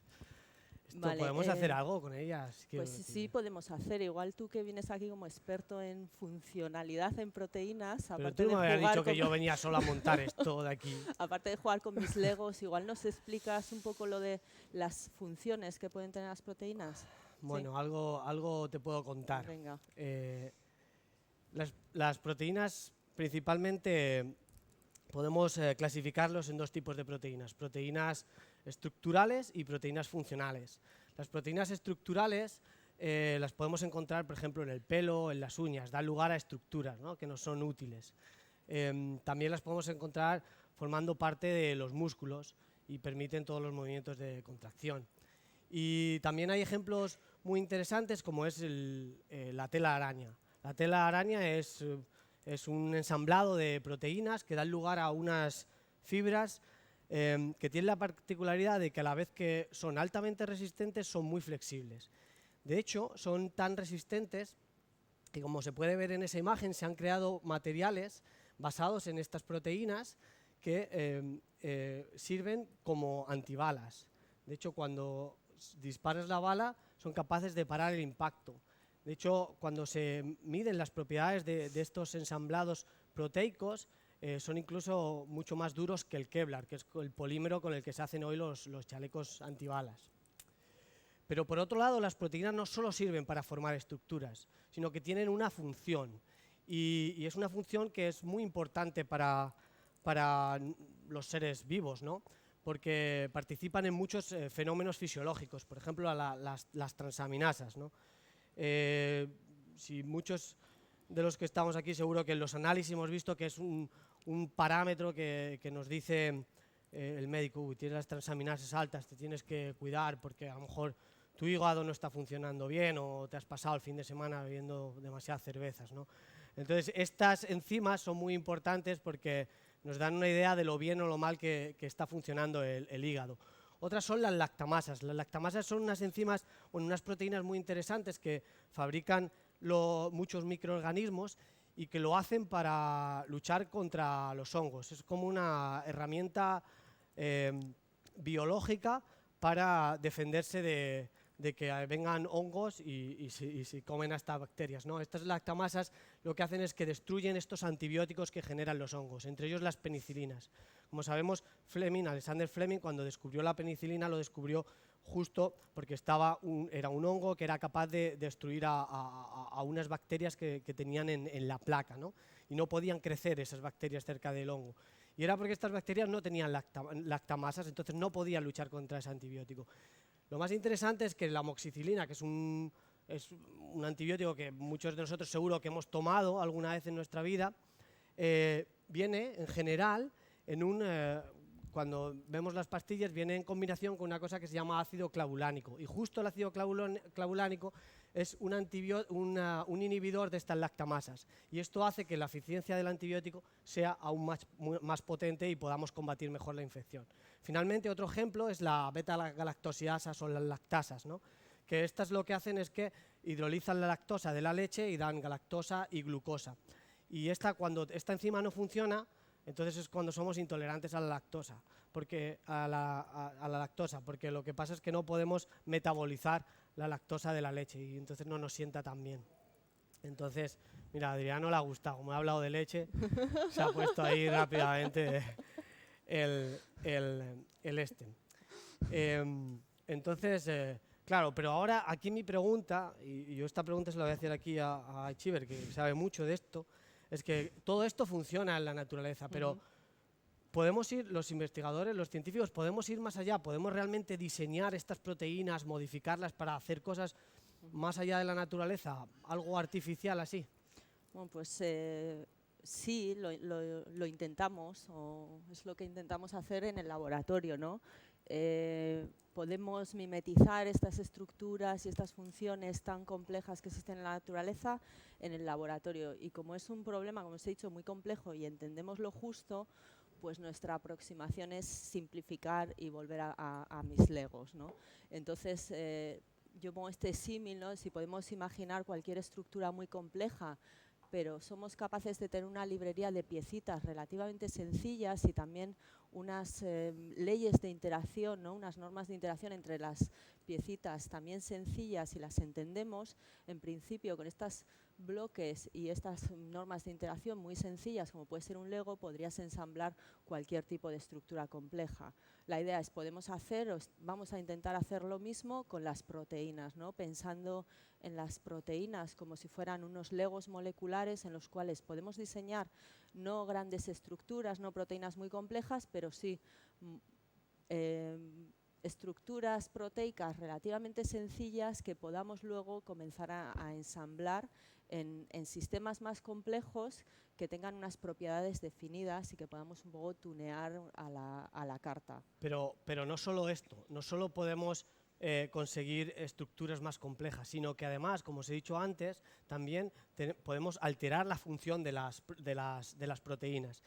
Vale, ¿Podemos hacer algo con ellas? Quiero Pues decir. sí, podemos hacer. Igual tú que vienes aquí como experto en funcionalidad en proteínas, Pero aparte tú de me habías jugar dicho que con- yo venía solo a montar esto de aquí. aparte de jugar con mis legos, igual nos explicas un poco lo de las funciones que pueden tener las proteínas. Bueno, algo te puedo contar. Venga. Las proteínas principalmente podemos clasificarlos en dos tipos de proteínas: proteínas estructurales y proteínas funcionales. Las proteínas estructurales las podemos encontrar, por ejemplo, en el pelo, en las uñas, dan lugar a estructuras, ¿no?, que nos son útiles. También las podemos encontrar formando parte de los músculos y permiten todos los movimientos de contracción. Y también hay ejemplos muy interesantes, como es la tela araña. La tela araña es un ensamblado de proteínas que dan lugar a unas fibras que tienen la particularidad de que a la vez que son altamente resistentes, son muy flexibles. De hecho, son tan resistentes que, como se puede ver en esa imagen, se han creado materiales basados en estas proteínas que sirven como antibalas. De hecho, cuando disparas la bala, son capaces de parar el impacto. De hecho, cuando se miden las propiedades de estos ensamblados proteicos, son incluso mucho más duros que el Kevlar, que es el polímero con el que se hacen hoy los chalecos antibalas. Pero por otro lado, las proteínas no solo sirven para formar estructuras, sino que tienen una función. Y es una función que es muy importante para los seres vivos, ¿no?, porque participan en muchos fenómenos fisiológicos, por ejemplo las transaminasas, ¿no? Si muchos de los que estamos aquí, seguro que en los análisis hemos visto que es un parámetro que nos dice el médico: tienes las transaminasas altas, te tienes que cuidar porque a lo mejor tu hígado no está funcionando bien o te has pasado el fin de semana bebiendo demasiadas cervezas, ¿no? Entonces, estas enzimas son muy importantes porque nos dan una idea de lo bien o lo mal que está funcionando el hígado. Otras son las lactamasas. Las lactamasas son unas enzimas, unas proteínas muy interesantes que fabrican muchos microorganismos y que lo hacen para luchar contra los hongos. Es como una herramienta biológica para defenderse de que vengan hongos y se comen a estas bacterias, ¿no? Estas lactamasas lo que hacen es que destruyen estos antibióticos que generan los hongos, entre ellos las penicilinas. Como sabemos, Alexander Fleming, cuando descubrió la penicilina, lo descubrió justo porque era un hongo que era capaz de destruir a unas bacterias que tenían en la placa, ¿no? Y no podían crecer esas bacterias cerca del hongo. Y era porque estas bacterias no tenían lactamasas, entonces no podían luchar contra ese antibiótico. Lo más interesante es que la amoxicilina, que es un antibiótico que muchos de nosotros seguro que hemos tomado alguna vez en nuestra vida, viene en general cuando vemos las pastillas, viene en combinación con una cosa que se llama ácido clavulánico. Y justo el ácido clavulánico es un inhibidor de estas lactamasas. Y esto hace que la eficiencia del antibiótico sea aún más potente y podamos combatir mejor la infección. Finalmente, otro ejemplo es la beta-galactosiasas o las lactasas, ¿no? Que estas lo que hacen es que hidrolizan la lactosa de la leche y dan galactosa y glucosa. Y cuando esta enzima no funciona, entonces es cuando somos intolerantes a la lactosa, porque lo que pasa es que no podemos metabolizar la lactosa de la leche y entonces no nos sienta tan bien. Entonces, mira, a Adriano le ha gustado, como he hablado de leche, se ha puesto ahí rápidamente Entonces, claro, pero ahora aquí mi pregunta, y yo esta pregunta se la voy a hacer aquí a Chiver, que sabe mucho de esto, es que todo esto funciona en la naturaleza, pero podemos ir, los investigadores, los científicos, podemos ir más allá, podemos realmente diseñar estas proteínas, modificarlas para hacer cosas más allá de la naturaleza, algo artificial así. Bueno, pues sí, lo intentamos, o es lo que intentamos hacer en el laboratorio, ¿no? Podemos mimetizar estas estructuras y estas funciones tan complejas que existen en la naturaleza en el laboratorio. Y como es un problema, como os he dicho, muy complejo y entendemos lo justo, pues nuestra aproximación es simplificar y volver a mis legos, ¿no? Entonces, yo pongo este símil, ¿no? Si podemos imaginar cualquier estructura muy compleja, pero somos capaces de tener una librería de piecitas relativamente sencillas y también unas leyes de interacción, ¿no? Unas normas de interacción entre las piecitas también sencillas y las entendemos, en principio con estos bloques y estas normas de interacción muy sencillas, como puede ser un Lego, podrías ensamblar cualquier tipo de estructura compleja. La idea es, vamos a intentar hacer lo mismo con las proteínas, ¿no? Pensando en las proteínas como si fueran unos legos moleculares en los cuales podemos diseñar no grandes estructuras, no proteínas muy complejas, pero sí estructuras proteicas relativamente sencillas que podamos luego comenzar a ensamblar en sistemas más complejos que tengan unas propiedades definidas y que podamos un poco tunear a la carta. Pero no solo esto, no solo podemos conseguir estructuras más complejas, sino que además, como os he dicho antes, también podemos alterar la función de las proteínas.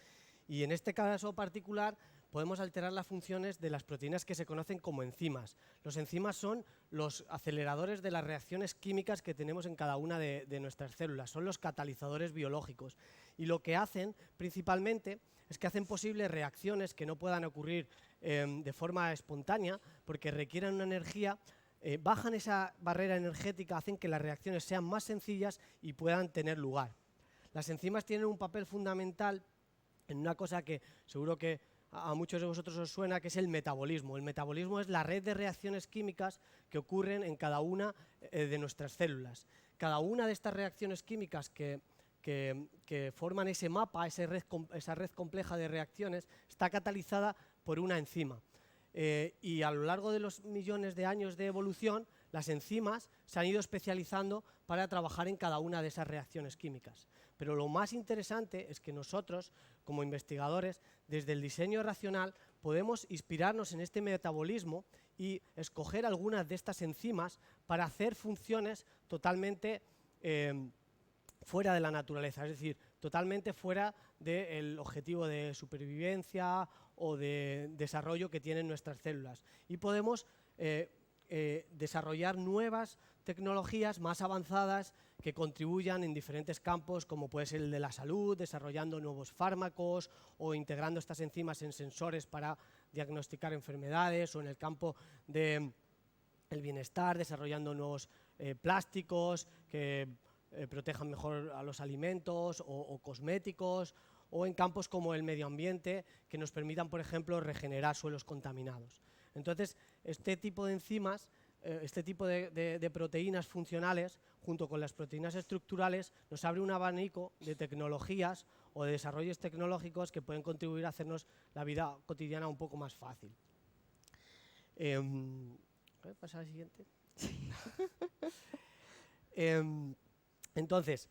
Y en este caso particular podemos alterar las funciones de las proteínas que se conocen como enzimas. Los enzimas son los aceleradores de las reacciones químicas que tenemos en cada una de nuestras células, son los catalizadores biológicos. Y lo que hacen principalmente es que hacen posibles reacciones que no puedan ocurrir de forma espontánea porque requieren una energía, bajan esa barrera energética, hacen que las reacciones sean más sencillas y puedan tener lugar. Las enzimas tienen un papel fundamental en una cosa que seguro que a muchos de vosotros os suena, que es el metabolismo. El metabolismo es la red de reacciones químicas que ocurren en cada una de nuestras células. Cada una de estas reacciones químicas que forman ese mapa, esa red compleja de reacciones, está catalizada por una enzima. Y a lo largo de los millones de años de evolución, las enzimas se han ido especializando para trabajar en cada una de esas reacciones químicas. Pero lo más interesante es que nosotros, como investigadores, desde el diseño racional, podemos inspirarnos en este metabolismo y escoger algunas de estas enzimas para hacer funciones totalmente fuera de la naturaleza, es decir, totalmente fuera del objetivo de supervivencia o de desarrollo que tienen nuestras células. Y podemos desarrollar nuevas tecnologías más avanzadas que contribuyan en diferentes campos, como puede ser el de la salud, desarrollando nuevos fármacos o integrando estas enzimas en sensores para diagnosticar enfermedades, o en el campo del bienestar, desarrollando nuevos plásticos que protejan mejor a los alimentos o cosméticos, o en campos como el medio ambiente, que nos permitan, por ejemplo, regenerar suelos contaminados. Entonces, este tipo de enzimas, este tipo de proteínas funcionales, junto con las proteínas estructurales, nos abre un abanico de tecnologías o de desarrollos tecnológicos que pueden contribuir a hacernos la vida cotidiana un poco más fácil. ¿Puede pasar al siguiente? Entonces,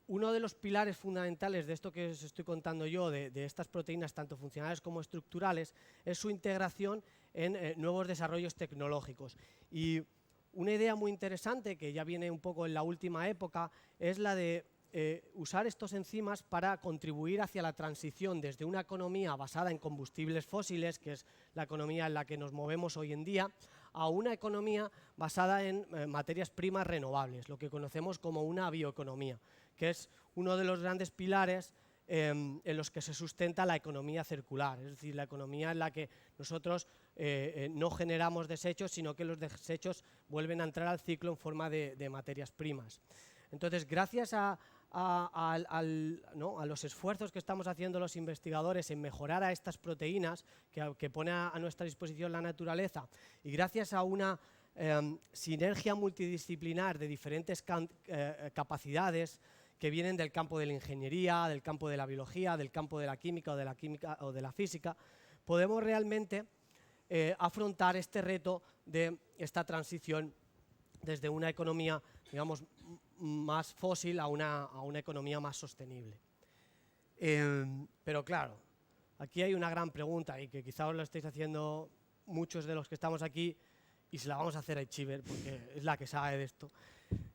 uno de los pilares fundamentales de esto que os estoy contando yo, de estas proteínas, tanto funcionales como estructurales, es su integración en nuevos desarrollos tecnológicos. Y una idea muy interesante, que ya viene un poco en la última época, es la de usar estos enzimas para contribuir hacia la transición desde una economía basada en combustibles fósiles, que es la economía en la que nos movemos hoy en día, a una economía basada en materias primas renovables, lo que conocemos como una bioeconomía, que es uno de los grandes pilares en los que se sustenta la economía circular, es decir, la economía en la que nosotros no generamos desechos, sino que los desechos vuelven a entrar al ciclo en forma de materias primas. Entonces, gracias a los esfuerzos que estamos haciendo los investigadores en mejorar a estas proteínas que pone a nuestra disposición la naturaleza, y gracias a una sinergia multidisciplinar de diferentes capacidades que vienen del campo de la ingeniería, del campo de la biología, del campo de la química o de la física, podemos realmente afrontar este reto de esta transición desde una economía, digamos, más fósil a una economía más sostenible. Pero claro, aquí hay una gran pregunta, y que quizá os lo estáis haciendo muchos de los que estamos aquí, y se la vamos a hacer a Itziber, porque es la que sabe de esto.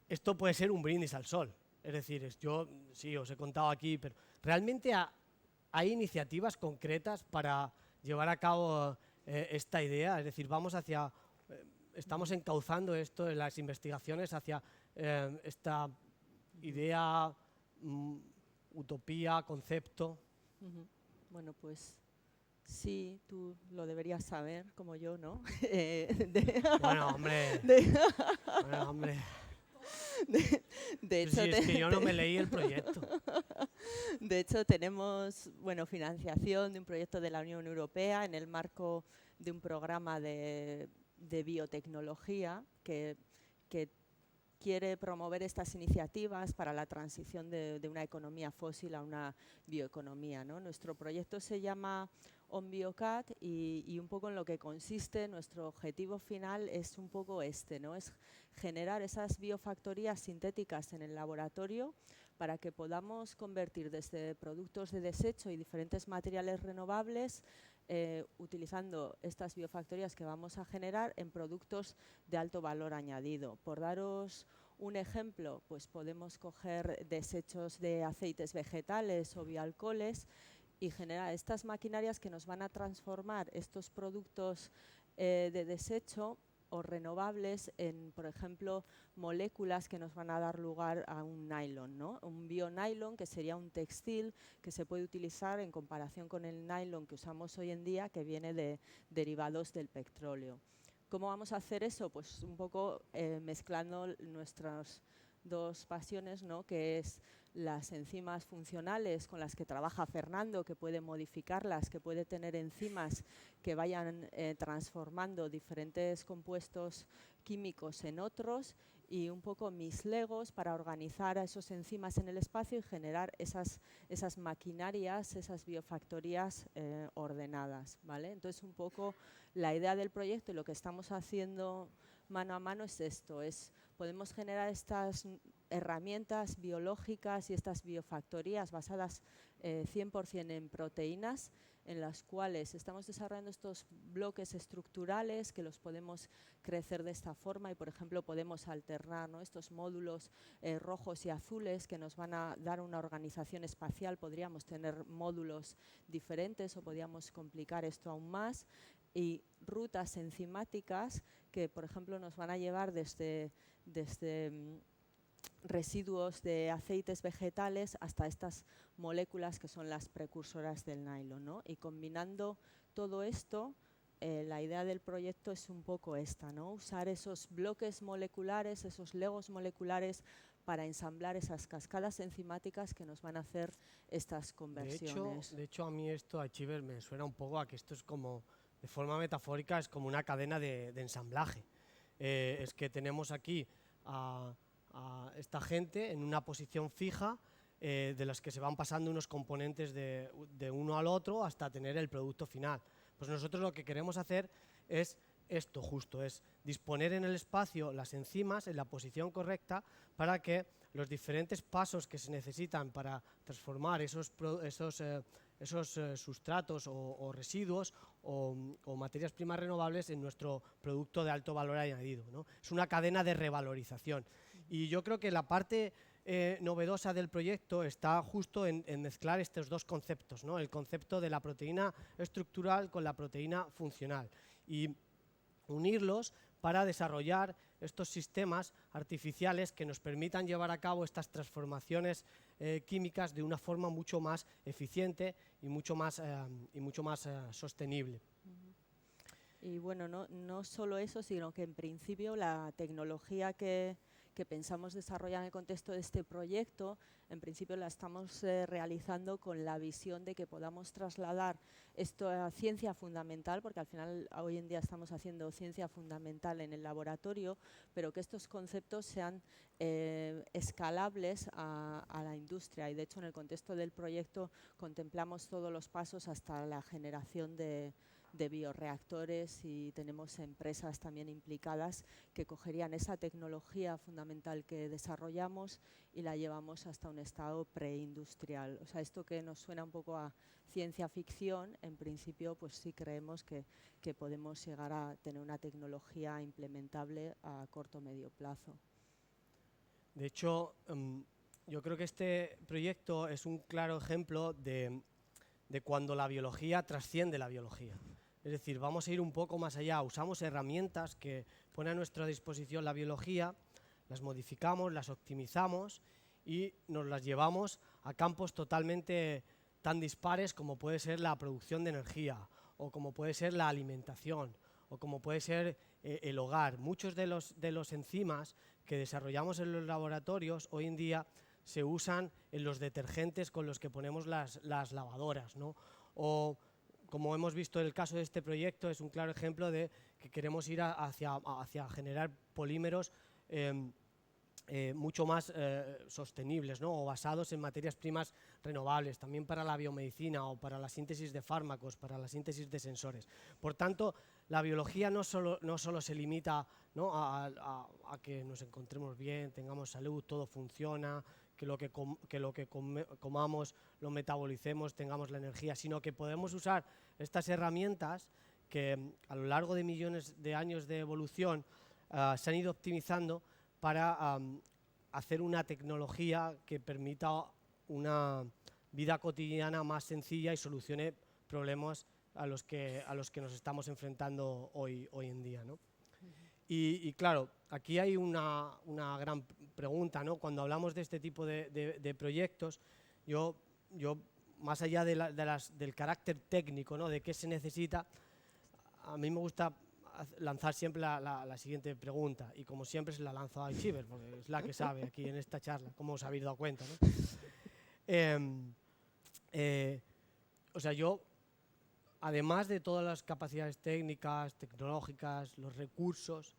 Esto puede ser un brindis al sol. Es decir, yo sí os he contado aquí, pero ¿realmente hay iniciativas concretas para llevar a cabo esta idea? Es decir, estamos encauzando esto en las investigaciones hacia esta idea, utopía, concepto. Bueno, pues sí, tú lo deberías saber, como yo, ¿no? Bueno, hombre. Bueno, hombre. De hecho, sí, es que yo no me leí el proyecto. De hecho, tenemos financiación de un proyecto de la Unión Europea en el marco de un programa de biotecnología que quiere promover estas iniciativas para la transición de una economía fósil a una bioeconomía, ¿no? Nuestro proyecto se llama OnBioCat y un poco en lo que consiste, nuestro objetivo final es un poco ¿no? Es generar esas biofactorías sintéticas en el laboratorio para que podamos convertir desde productos de desecho y diferentes materiales renovables utilizando estas biofactorías que vamos a generar en productos de alto valor añadido. Por daros un ejemplo, pues podemos coger desechos de aceites vegetales o bioalcoholes y generar estas maquinarias que nos van a transformar estos productos de desecho o renovables en, por ejemplo, moléculas que nos van a dar lugar a un nylon, ¿no? Un bionylon, que sería un textil que se puede utilizar en comparación con el nylon que usamos hoy en día, que viene de derivados del petróleo. ¿Cómo vamos a hacer eso? Pues un poco mezclando nuestras dos pasiones, ¿no? Que es las enzimas funcionales con las que trabaja Fernando, que puede modificarlas, que puede tener enzimas que vayan transformando diferentes compuestos químicos en otros, y un poco mis legos para organizar a esos enzimas en el espacio y generar esas maquinarias, esas biofactorías ordenadas, ¿vale? Entonces, un poco la idea del proyecto y lo que estamos haciendo mano a mano es esto, podemos generar estas herramientas biológicas y estas biofactorías basadas 100% en proteínas, en las cuales estamos desarrollando estos bloques estructurales que los podemos crecer de esta forma y, por ejemplo, podemos alternar, ¿no? Estos módulos rojos y azules que nos van a dar una organización espacial. Podríamos tener módulos diferentes o podríamos complicar esto aún más, y rutas enzimáticas que, por ejemplo, nos van a llevar desde residuos de aceites vegetales hasta estas moléculas que son las precursoras del nylon, ¿no? Y combinando todo esto, la idea del proyecto es un poco esta, ¿no? Usar esos bloques moleculares, esos legos moleculares para ensamblar esas cascadas enzimáticas que nos van a hacer estas conversiones. De hecho a mí esto, a Itziber, me suena un poco a que esto es como, de forma metafórica, es como una cadena de ensamblaje. Es que tenemos aquí a esta gente en una posición fija, de las que se van pasando unos componentes de uno al otro hasta tener el producto final. Pues nosotros lo que queremos hacer es esto justo, es disponer en el espacio las enzimas en la posición correcta para que los diferentes pasos que se necesitan para transformar esos sustratos o residuos o materias primas renovables en nuestro producto de alto valor añadido, ¿no? Es una cadena de revalorización. Y yo creo que la parte novedosa del proyecto está justo en mezclar estos dos conceptos, ¿no? El concepto de la proteína estructural con la proteína funcional y unirlos para desarrollar estos sistemas artificiales que nos permitan llevar a cabo estas transformaciones químicas de una forma mucho más eficiente y mucho más sostenible. Y bueno, no solo eso, sino que en principio la tecnología que pensamos desarrollar en el contexto de este proyecto, en principio la estamos realizando con la visión de que podamos trasladar esto a ciencia fundamental, porque al final hoy en día estamos haciendo ciencia fundamental en el laboratorio, pero que estos conceptos sean escalables a la industria. Y de hecho en el contexto del proyecto contemplamos todos los pasos hasta la generación de bioreactores, y tenemos empresas también implicadas que cogerían esa tecnología fundamental que desarrollamos y la llevamos hasta un estado preindustrial. O sea, esto que nos suena un poco a ciencia ficción, en principio pues sí creemos que podemos llegar a tener una tecnología implementable a corto o medio plazo. De hecho, yo creo que este proyecto es un claro ejemplo de cuando la biología trasciende la biología. Es decir, vamos a ir un poco más allá, usamos herramientas que pone a nuestra disposición la biología, las modificamos, las optimizamos y nos las llevamos a campos totalmente tan dispares como puede ser la producción de energía, o como puede ser la alimentación, o como puede ser el hogar. Muchos de los enzimas que desarrollamos en los laboratorios hoy en día se usan en los detergentes con los que ponemos las lavadoras, ¿no? O, como hemos visto en el caso de este proyecto, es un claro ejemplo de que queremos ir hacia generar polímeros mucho más sostenibles, ¿no? O basados en materias primas renovables, también para la biomedicina o para la síntesis de fármacos, para la síntesis de sensores. Por tanto, la biología no solo se limita, ¿no? a que nos encontremos bien, tengamos salud, todo funciona, que lo que comamos lo metabolicemos, tengamos la energía, sino que podemos usar estas herramientas que a lo largo de millones de años de evolución se han ido optimizando para hacer una tecnología que permita una vida cotidiana más sencilla y solucione problemas a los que nos estamos enfrentando hoy en día, ¿no? Y claro, aquí hay una gran pregunta, ¿no? Cuando hablamos de este tipo de proyectos, yo más allá del carácter técnico, ¿no? De qué se necesita, a mí me gusta lanzar siempre la siguiente pregunta, y como siempre se la lanzo a Aichiber, porque es la que sabe aquí en esta charla, como os habéis dado cuenta, ¿no? O sea, yo, además de todas las capacidades técnicas, tecnológicas, los recursos,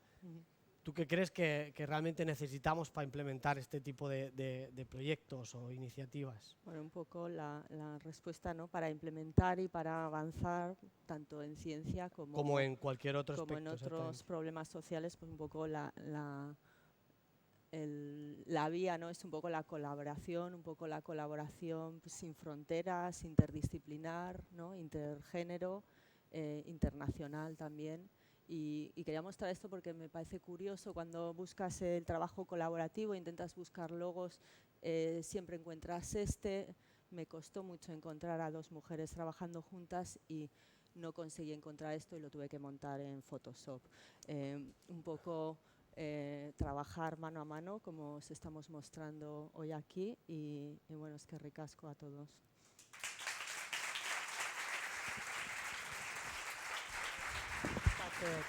¿tú qué crees que realmente necesitamos para implementar este tipo de proyectos o iniciativas? Bueno, un poco la respuesta, ¿no? Para implementar y para avanzar tanto en ciencia como en cualquier otro aspecto, como en otros problemas sociales, pues un poco la vía, ¿no? Es un poco la colaboración pues, sin fronteras, interdisciplinar, ¿no? Intergénero, internacional también. Y quería mostrar esto porque me parece curioso, cuando buscas el trabajo colaborativo, intentas buscar logos, siempre encuentras este. Me costó mucho encontrar a dos mujeres trabajando juntas y no conseguí encontrar esto y lo tuve que montar en Photoshop. Un poco trabajar mano a mano, como os estamos mostrando hoy aquí, y bueno, es que ricasco a todos.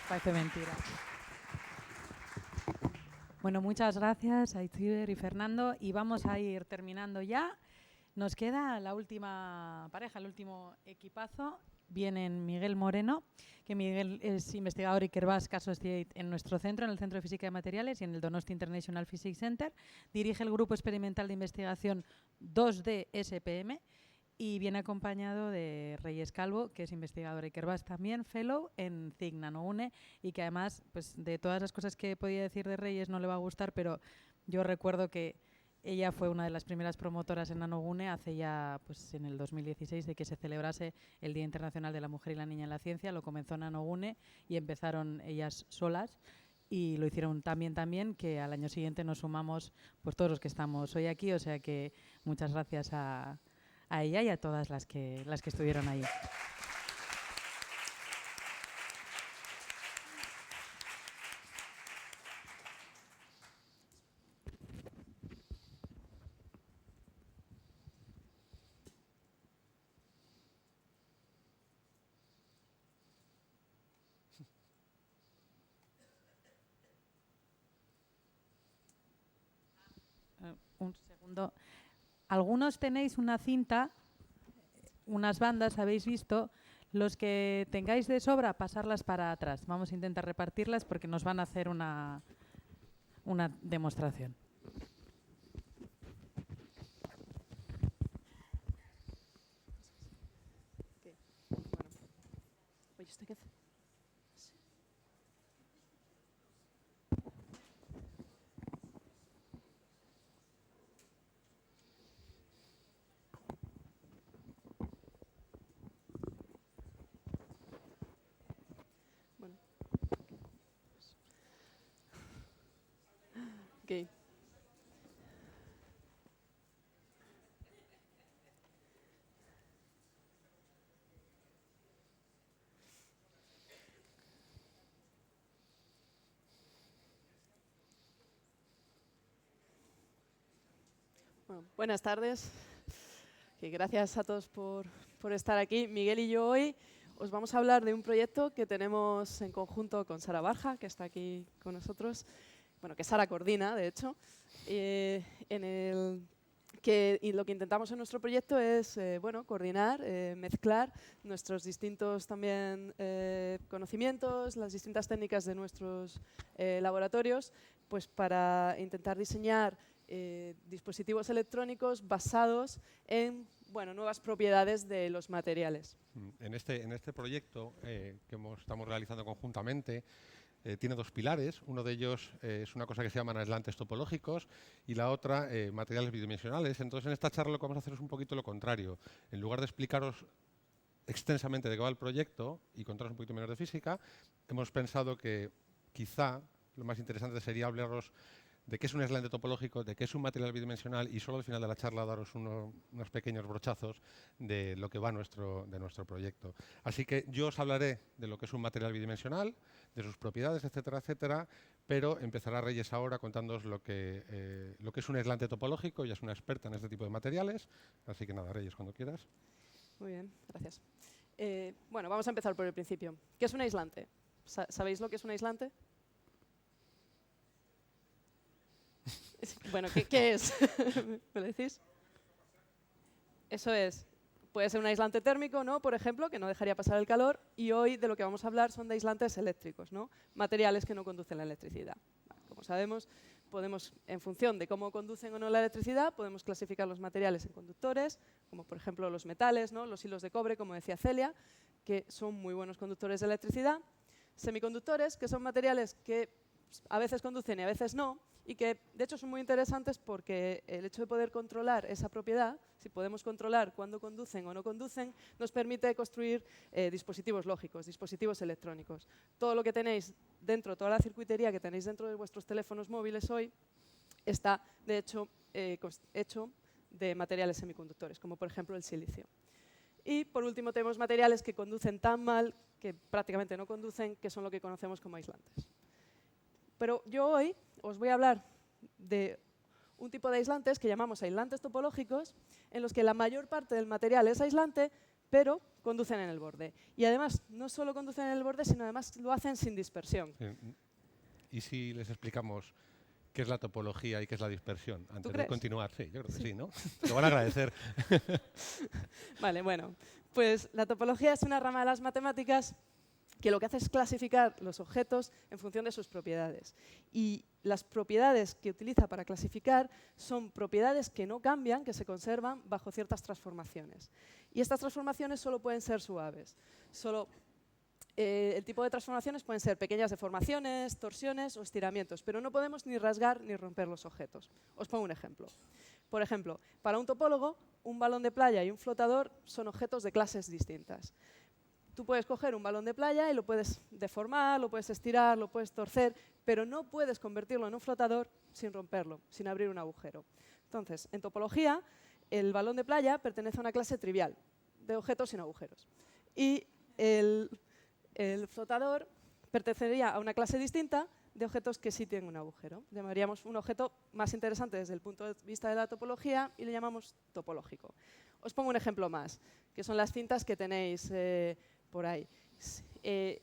Parece mentira. Bueno, muchas gracias a Aichiber y Fernando, y vamos a ir terminando ya. Nos queda la última pareja, el último equipazo. Vienen Miguel Moreno, que Miguel es investigador Ikerbasque Associate en nuestro centro, en el Centro de Física de Materiales y en el Donosti International Physics Center. Dirige el Grupo Experimental de Investigación 2D SPM y viene acompañado de Reyes Calvo, que es investigador Ikerbas también, fellow en CIG NanoUne, y que además, pues de todas las cosas que podía decir de Reyes no le va a gustar, pero yo recuerdo que ella fue una de las primeras promotoras en NanoUne hace ya, pues en el 2016, de que se celebrase el Día Internacional de la Mujer y la Niña en la Ciencia. Lo comenzó NanoUne y empezaron ellas solas y lo hicieron también, que al año siguiente nos sumamos pues todos los que estamos hoy aquí, o sea que muchas gracias a ella y a todas las que estuvieron ahí. Un segundo. Algunos tenéis una cinta, unas bandas, habéis visto. Los que tengáis de sobra, pasarlas para atrás. Vamos a intentar repartirlas porque nos van a hacer una demostración. Oye, ¿esto qué hace? Bueno. Ok. Bueno, buenas tardes. Gracias a todos por estar aquí. Miguel y yo hoy os vamos a hablar de un proyecto que tenemos en conjunto con Sara Barja, que está aquí con nosotros, bueno, que Sara coordina, de hecho, y lo que intentamos en nuestro proyecto es bueno, coordinar, mezclar nuestros distintos también conocimientos, las distintas técnicas de nuestros laboratorios, pues para intentar diseñar dispositivos electrónicos basados en nuevas propiedades de los materiales. En este proyecto que estamos realizando conjuntamente tiene dos pilares. Uno de ellos es una cosa que se llaman aislantes topológicos y la otra materiales bidimensionales. Entonces, en esta charla lo que vamos a hacer es un poquito lo contrario. En lugar de explicaros extensamente de qué va el proyecto y contaros un poquito menos de física, hemos pensado que quizá lo más interesante sería hablaros de qué es un aislante topológico, de qué es un material bidimensional y solo al final de la charla daros unos pequeños brochazos de lo que va de nuestro proyecto. Así que yo os hablaré de lo que es un material bidimensional, de sus propiedades, etcétera, etcétera, pero empezará Reyes ahora contándoos lo que es un aislante topológico. Ella es una experta en este tipo de materiales, así que nada, Reyes, cuando quieras. Muy bien, gracias. Bueno, vamos a empezar por el principio. ¿Qué es un aislante? ¿Sabéis lo que es un aislante? Bueno, ¿qué es? ¿Me lo decís? Eso es. Puede ser un aislante térmico, ¿no? Por ejemplo, que no dejaría pasar el calor. Y hoy de lo que vamos a hablar son de aislantes eléctricos, ¿no? Materiales que no conducen la electricidad. Como sabemos, podemos, en función de cómo conducen o no la electricidad, podemos clasificar los materiales en conductores, como por ejemplo los metales, ¿no? Los hilos de cobre, como decía Celia, que son muy buenos conductores de electricidad. Semiconductores, que son materiales que a veces conducen y a veces no, y que de hecho son muy interesantes porque el hecho de poder controlar esa propiedad, si podemos controlar cuándo conducen o no conducen, nos permite construir dispositivos lógicos, dispositivos electrónicos. Todo lo que tenéis dentro, toda la circuitería que tenéis dentro de vuestros teléfonos móviles hoy, está de hecho hecho de materiales semiconductores, como por ejemplo el silicio. Y por último tenemos materiales que conducen tan mal que prácticamente no conducen, que son lo que conocemos como aislantes. Pero yo hoy os voy a hablar de un tipo de aislantes que llamamos aislantes topológicos, en los que la mayor parte del material es aislante, pero conducen en el borde. Y además, no solo conducen en el borde, sino además lo hacen sin dispersión. ¿Y si les explicamos qué es la topología y qué es la dispersión antes de continuar? Sí, yo creo que sí, ¿no? Lo van a agradecer. Vale, bueno. Pues la topología es una rama de las matemáticas que lo que hace es clasificar los objetos en función de sus propiedades. Y las propiedades que utiliza para clasificar son propiedades que no cambian, que se conservan bajo ciertas transformaciones. Y estas transformaciones solo pueden ser suaves. El tipo de transformaciones pueden ser pequeñas deformaciones, torsiones o estiramientos, pero no podemos ni rasgar ni romper los objetos. Os pongo un ejemplo. Por ejemplo, para un topólogo, un balón de playa y un flotador son objetos de clases distintas. Tú puedes coger un balón de playa y lo puedes deformar, lo puedes estirar, lo puedes torcer, pero no puedes convertirlo en un flotador sin romperlo, sin abrir un agujero. Entonces, en topología, el balón de playa pertenece a una clase trivial, de objetos sin agujeros. Y el flotador pertenecería a una clase distinta de objetos que sí tienen un agujero. Llamaríamos un objeto más interesante desde el punto de vista de la topología y le llamamos topológico. Os pongo un ejemplo más, que son las cintas que tenéis por ahí.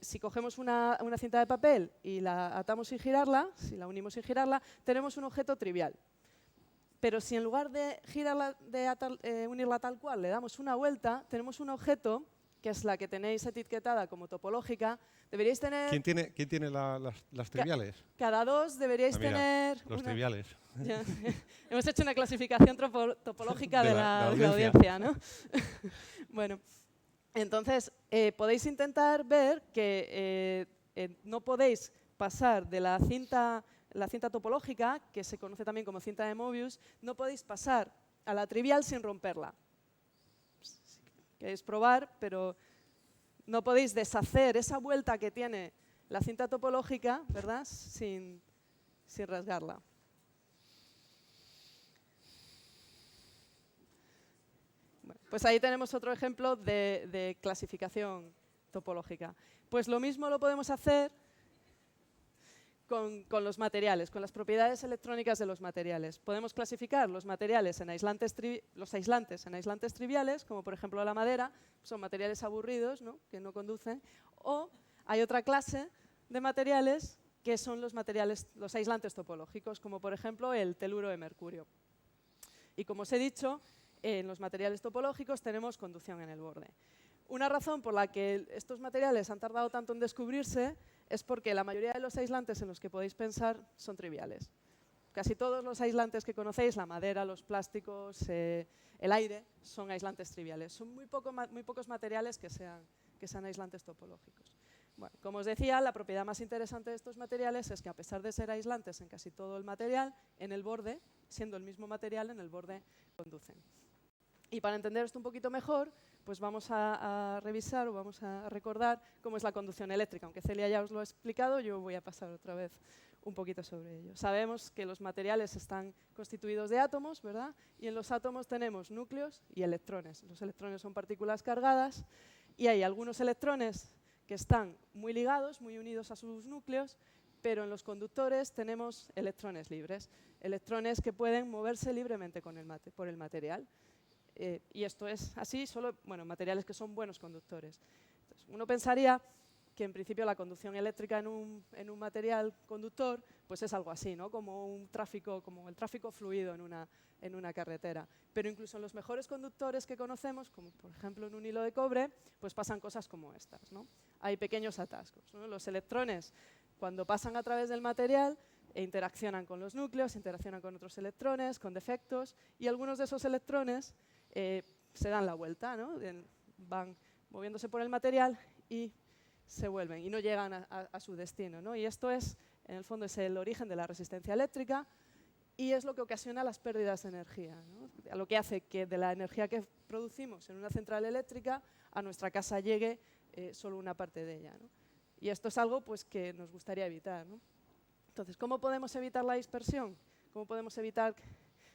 Si cogemos una cinta de papel y la atamos sin girarla, si la unimos sin girarla, tenemos un objeto trivial. Pero si en lugar de girarla, unirla tal cual, le damos una vuelta, tenemos un objeto, que es la que tenéis etiquetada como topológica. Deberíais tener... ¿Quién tiene las triviales? Cada dos deberíais tener... Los triviales. Hemos hecho una clasificación topológica de la audiencia, ¿no? Bueno, entonces podéis intentar ver que no podéis pasar de la cinta topológica, que se conoce también como cinta de Mobius, no podéis pasar a la trivial sin romperla. Queréis probar, pero no podéis deshacer esa vuelta que tiene la cinta topológica, ¿verdad?, sin rasgarla. Bueno, pues ahí tenemos otro ejemplo de clasificación topológica. Pues lo mismo lo podemos hacer con los materiales, con las propiedades electrónicas de los materiales. Podemos clasificar los materiales en aislantes en aislantes triviales, como por ejemplo la madera, son materiales aburridos, ¿no?, que no conducen, o hay otra clase de materiales que son los aislantes topológicos, como por ejemplo el teluro de mercurio. Y como os he dicho, en los materiales topológicos tenemos conducción en el borde. Una razón por la que estos materiales han tardado tanto en descubrirse es porque la mayoría de los aislantes en los que podéis pensar son triviales. Casi todos los aislantes que conocéis, la madera, los plásticos, el aire, son aislantes triviales. Son muy pocos materiales que sean aislantes topológicos. Bueno, como os decía, la propiedad más interesante de estos materiales es que a pesar de ser aislantes en casi todo el material, en el borde, siendo el mismo material, en el borde conducen. Y para entender esto un poquito mejor, pues vamos a revisar o vamos a recordar cómo es la conducción eléctrica. Aunque Celia ya os lo ha explicado, yo voy a pasar otra vez un poquito sobre ello. Sabemos que los materiales están constituidos de átomos, ¿verdad? Y en los átomos tenemos núcleos y electrones. Los electrones son partículas cargadas y hay algunos electrones que están muy ligados, muy unidos a sus núcleos, pero en los conductores tenemos electrones libres, electrones que pueden moverse libremente por el material. Y esto es así solo materiales que son buenos conductores. Entonces, uno pensaría que en principio la conducción eléctrica en un material conductor pues es algo así, ¿no?, como el tráfico fluido en una carretera. Pero incluso en los mejores conductores que conocemos, como por ejemplo en un hilo de cobre, pues pasan cosas como estas, ¿no? Hay pequeños atascos, ¿no? Los electrones, cuando pasan a través del material, interaccionan con los núcleos, interaccionan con otros electrones, con defectos, y algunos de esos electrones se dan la vuelta, ¿no? Van moviéndose por el material y se vuelven y no llegan a su destino, ¿no? Y esto es, en el fondo, es el origen de la resistencia eléctrica y es lo que ocasiona las pérdidas de energía, ¿no? Lo que hace que de la energía que producimos en una central eléctrica a nuestra casa llegue solo una parte de ella, ¿no? Y esto es algo pues, que nos gustaría evitar, ¿no? Entonces, ¿cómo podemos evitar la dispersión? ¿Cómo podemos evitar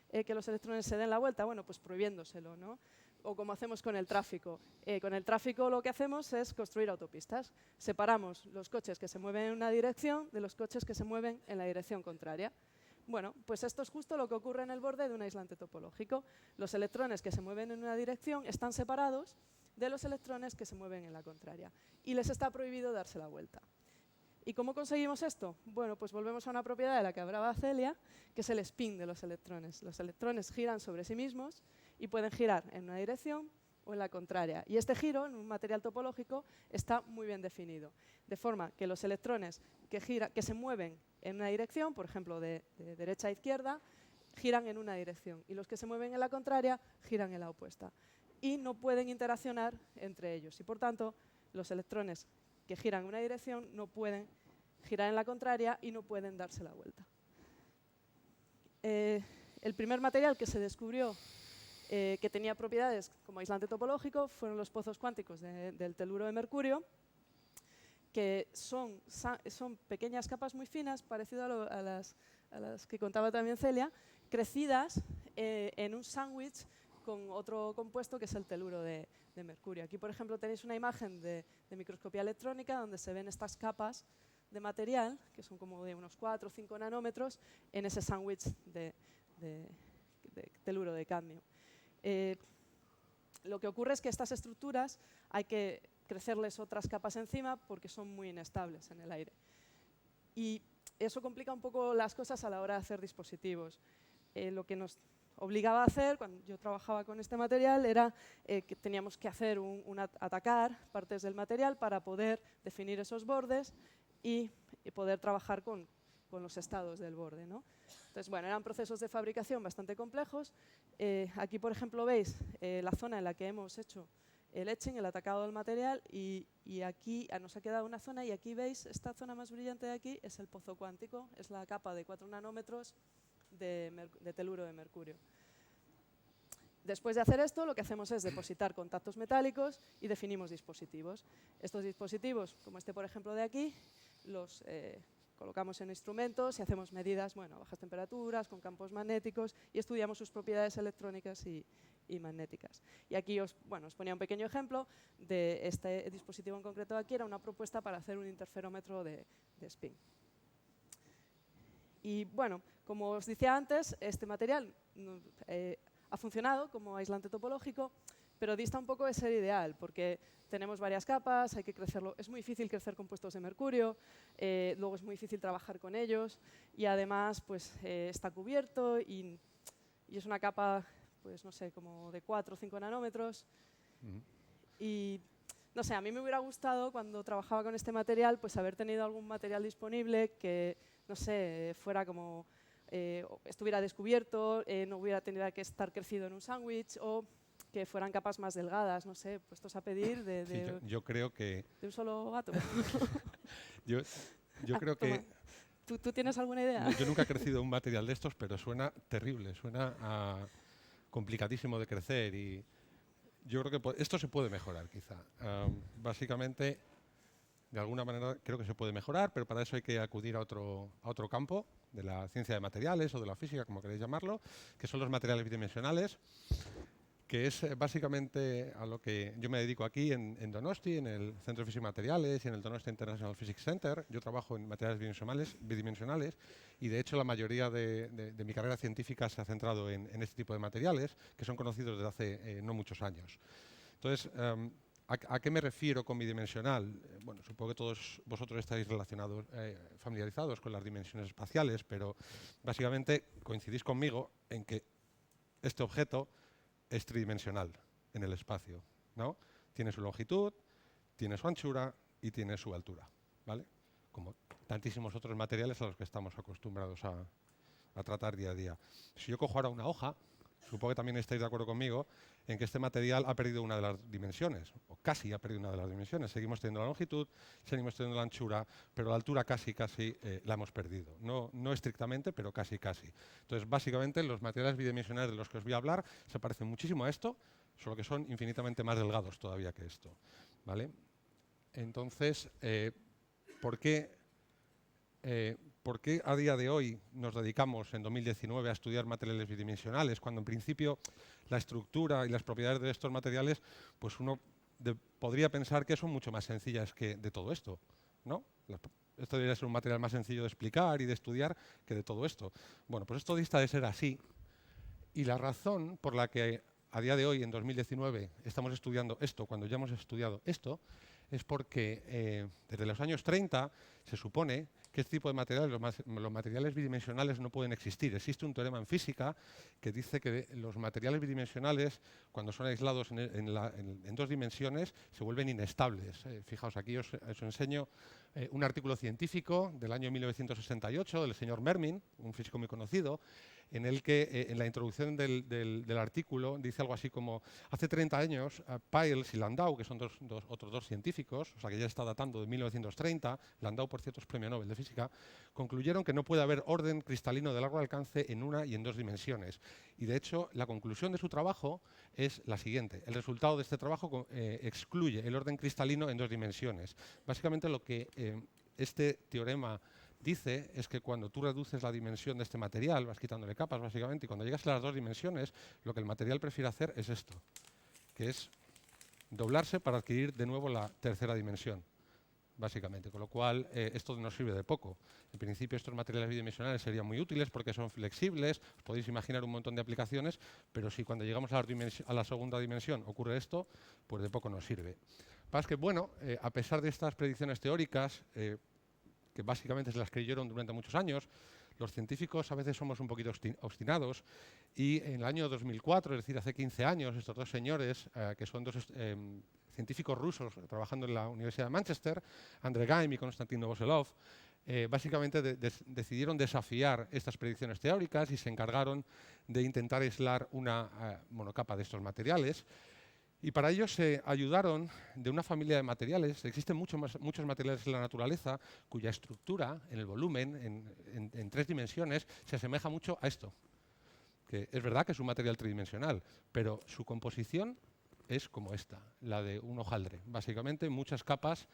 que los electrones se den la vuelta? Bueno, pues prohibiéndoselo, ¿no? O como hacemos con el tráfico. Con el tráfico lo que hacemos es construir autopistas. Separamos los coches que se mueven en una dirección de los coches que se mueven en la dirección contraria. Bueno, pues esto es justo lo que ocurre en el borde de un aislante topológico. Los electrones que se mueven en una dirección están separados de los electrones que se mueven en la contraria. Y les está prohibido darse la vuelta. ¿Y cómo conseguimos esto? Bueno, pues volvemos a una propiedad de la que hablaba Celia, que es el spin de los electrones. Los electrones giran sobre sí mismos y pueden girar en una dirección o en la contraria. Y este giro en un material topológico está muy bien definido, de forma que los electrones que se mueven en una dirección, por ejemplo, de derecha a izquierda, giran en una dirección, y los que se mueven en la contraria giran en la opuesta. Y no pueden interaccionar entre ellos, y por tanto, los electrones que giran en una dirección no pueden girar en la contraria y no pueden darse la vuelta. El primer material que se descubrió que tenía propiedades como aislante topológico fueron los pozos cuánticos del teluro de mercurio, que son pequeñas capas muy finas, parecido a las que contaba también Celia, crecidas en un sándwich con otro compuesto que es el teluro de mercurio. Aquí, por ejemplo, tenéis una imagen de microscopía electrónica donde se ven estas capas de material, que son como de unos 4 o 5 nanómetros, en ese sándwich de teluro de cadmio. Lo que ocurre es que estas estructuras hay que crecerles otras capas encima porque son muy inestables en el aire. Y eso complica un poco las cosas a la hora de hacer dispositivos. Lo que nos obligaba a hacer, cuando yo trabajaba con este material, era que teníamos que hacer atacar partes del material para poder definir esos bordes y poder trabajar con los estados del borde, ¿no? Entonces, bueno, eran procesos de fabricación bastante complejos. Aquí, por ejemplo, veis la zona en la que hemos hecho el etching, el atacado del material, y aquí nos ha quedado una zona, y aquí veis esta zona más brillante de aquí, es el pozo cuántico, es la capa de 4 nanómetros de teluro de mercurio. Después de hacer esto, lo que hacemos es depositar contactos metálicos y definimos dispositivos. Estos dispositivos, como este, por ejemplo, de aquí, los colocamos en instrumentos y hacemos medidas, bueno, a bajas temperaturas, con campos magnéticos, y estudiamos sus propiedades electrónicas y magnéticas. Y aquí os ponía un pequeño ejemplo de este dispositivo en concreto de aquí. Era una propuesta para hacer un interferómetro de spin. Y bueno, como os decía antes, este material ha funcionado como aislante topológico, pero dista un poco de ser ideal, porque tenemos varias capas, hay que crecerlo. Es muy difícil crecer compuestos de mercurio, luego es muy difícil trabajar con ellos, y además pues, está cubierto y es una capa, pues no sé, como de 4 o 5 nanómetros. Y no sé, a mí me hubiera gustado, cuando trabajaba con este material, pues haber tenido algún material disponible que, no sé, fuera como estuviera descubierto, no hubiera tenido que estar crecido en un sándwich, o que fueran capas más delgadas, no sé, puestos a pedir yo creo que de un solo átomo. yo creo que ¿Tú tienes alguna idea? yo nunca he crecido un material de estos, pero suena terrible, suena complicadísimo de crecer, y yo creo que esto se puede mejorar, quizá. Básicamente, de alguna manera creo que se puede mejorar, pero para eso hay que acudir a otro campo de la ciencia de materiales o de la física, como queréis llamarlo, que son los materiales bidimensionales, que es básicamente a lo que yo me dedico aquí en Donosti, en el Centro de Física y Materiales y en el Donosti International Physics Center. Yo trabajo en materiales bidimensionales y, de hecho, la mayoría de mi carrera científica se ha centrado en este tipo de materiales, que son conocidos desde hace no muchos años. Entonces, ¿a qué me refiero con bidimensional? Bueno, supongo que todos vosotros estáis familiarizados con las dimensiones espaciales, pero básicamente coincidís conmigo en que este objeto es tridimensional en el espacio, ¿no? Tiene su longitud, tiene su anchura y tiene su altura, ¿vale? Como tantísimos otros materiales a los que estamos acostumbrados a tratar día a día. Si yo cojo ahora una hoja, supongo que también estáis de acuerdo conmigo en que este material ha perdido una de las dimensiones, o casi ha perdido una de las dimensiones. Seguimos teniendo la longitud, seguimos teniendo la anchura, pero la altura casi la hemos perdido. No estrictamente, pero casi. Entonces, básicamente, los materiales bidimensionales de los que os voy a hablar se parecen muchísimo a esto, solo que son infinitamente más delgados todavía que esto, ¿vale? Entonces, ¿por qué a día de hoy nos dedicamos en 2019 a estudiar materiales bidimensionales, cuando en principio la estructura y las propiedades de estos materiales, pues uno podría pensar que son mucho más sencillas que de todo esto, ¿no? Esto debería ser un material más sencillo de explicar y de estudiar que de todo esto. Bueno, pues esto dista de ser así, y la razón por la que a día de hoy, en 2019, estamos estudiando esto, cuando ya hemos estudiado esto, es porque desde los años 30 se supone que este tipo de materiales, los materiales bidimensionales, no pueden existir. Existe un teorema en física que dice que los materiales bidimensionales, cuando son aislados en dos dimensiones, se vuelven inestables. Fijaos, aquí os enseño un artículo científico del año 1968 del señor Mermin, un físico muy conocido, en el que en la introducción del artículo dice algo así como: hace 30 años Peierls y Landau, que son otros dos científicos, o sea que ya está datando de 1930, Landau por cierto es premio Nobel de física, concluyeron que no puede haber orden cristalino de largo alcance en una y en dos dimensiones. Y de hecho la conclusión de su trabajo es la siguiente: el resultado de este trabajo excluye el orden cristalino en dos dimensiones. Básicamente lo que este teorema dice es que cuando tú reduces la dimensión de este material, vas quitándole capas básicamente, y cuando llegas a las dos dimensiones, lo que el material prefiere hacer es esto, que es doblarse para adquirir de nuevo la tercera dimensión, básicamente. Con lo cual, esto nos sirve de poco. En principio, estos materiales bidimensionales serían muy útiles porque son flexibles, os podéis imaginar un montón de aplicaciones, pero si cuando llegamos a la segunda dimensión ocurre esto, pues de poco nos sirve. Pasa que, bueno, a pesar de estas predicciones teóricas, que básicamente se las creyeron durante muchos años, los científicos a veces somos un poquito obstinados, y en el año 2004, es decir, hace 15 años, estos dos señores, que son dos científicos rusos trabajando en la Universidad de Manchester, Andrei Geim y Konstantin Novoselov, básicamente decidieron desafiar estas predicciones teóricas y se encargaron de intentar aislar una monocapa de estos materiales. Y para ello se ayudaron de una familia de materiales. Existen muchos materiales en la naturaleza cuya estructura, en el volumen, en tres dimensiones, se asemeja mucho a esto. Que es verdad que es un material tridimensional, pero su composición es como esta, la de un hojaldre. Básicamente muchas capas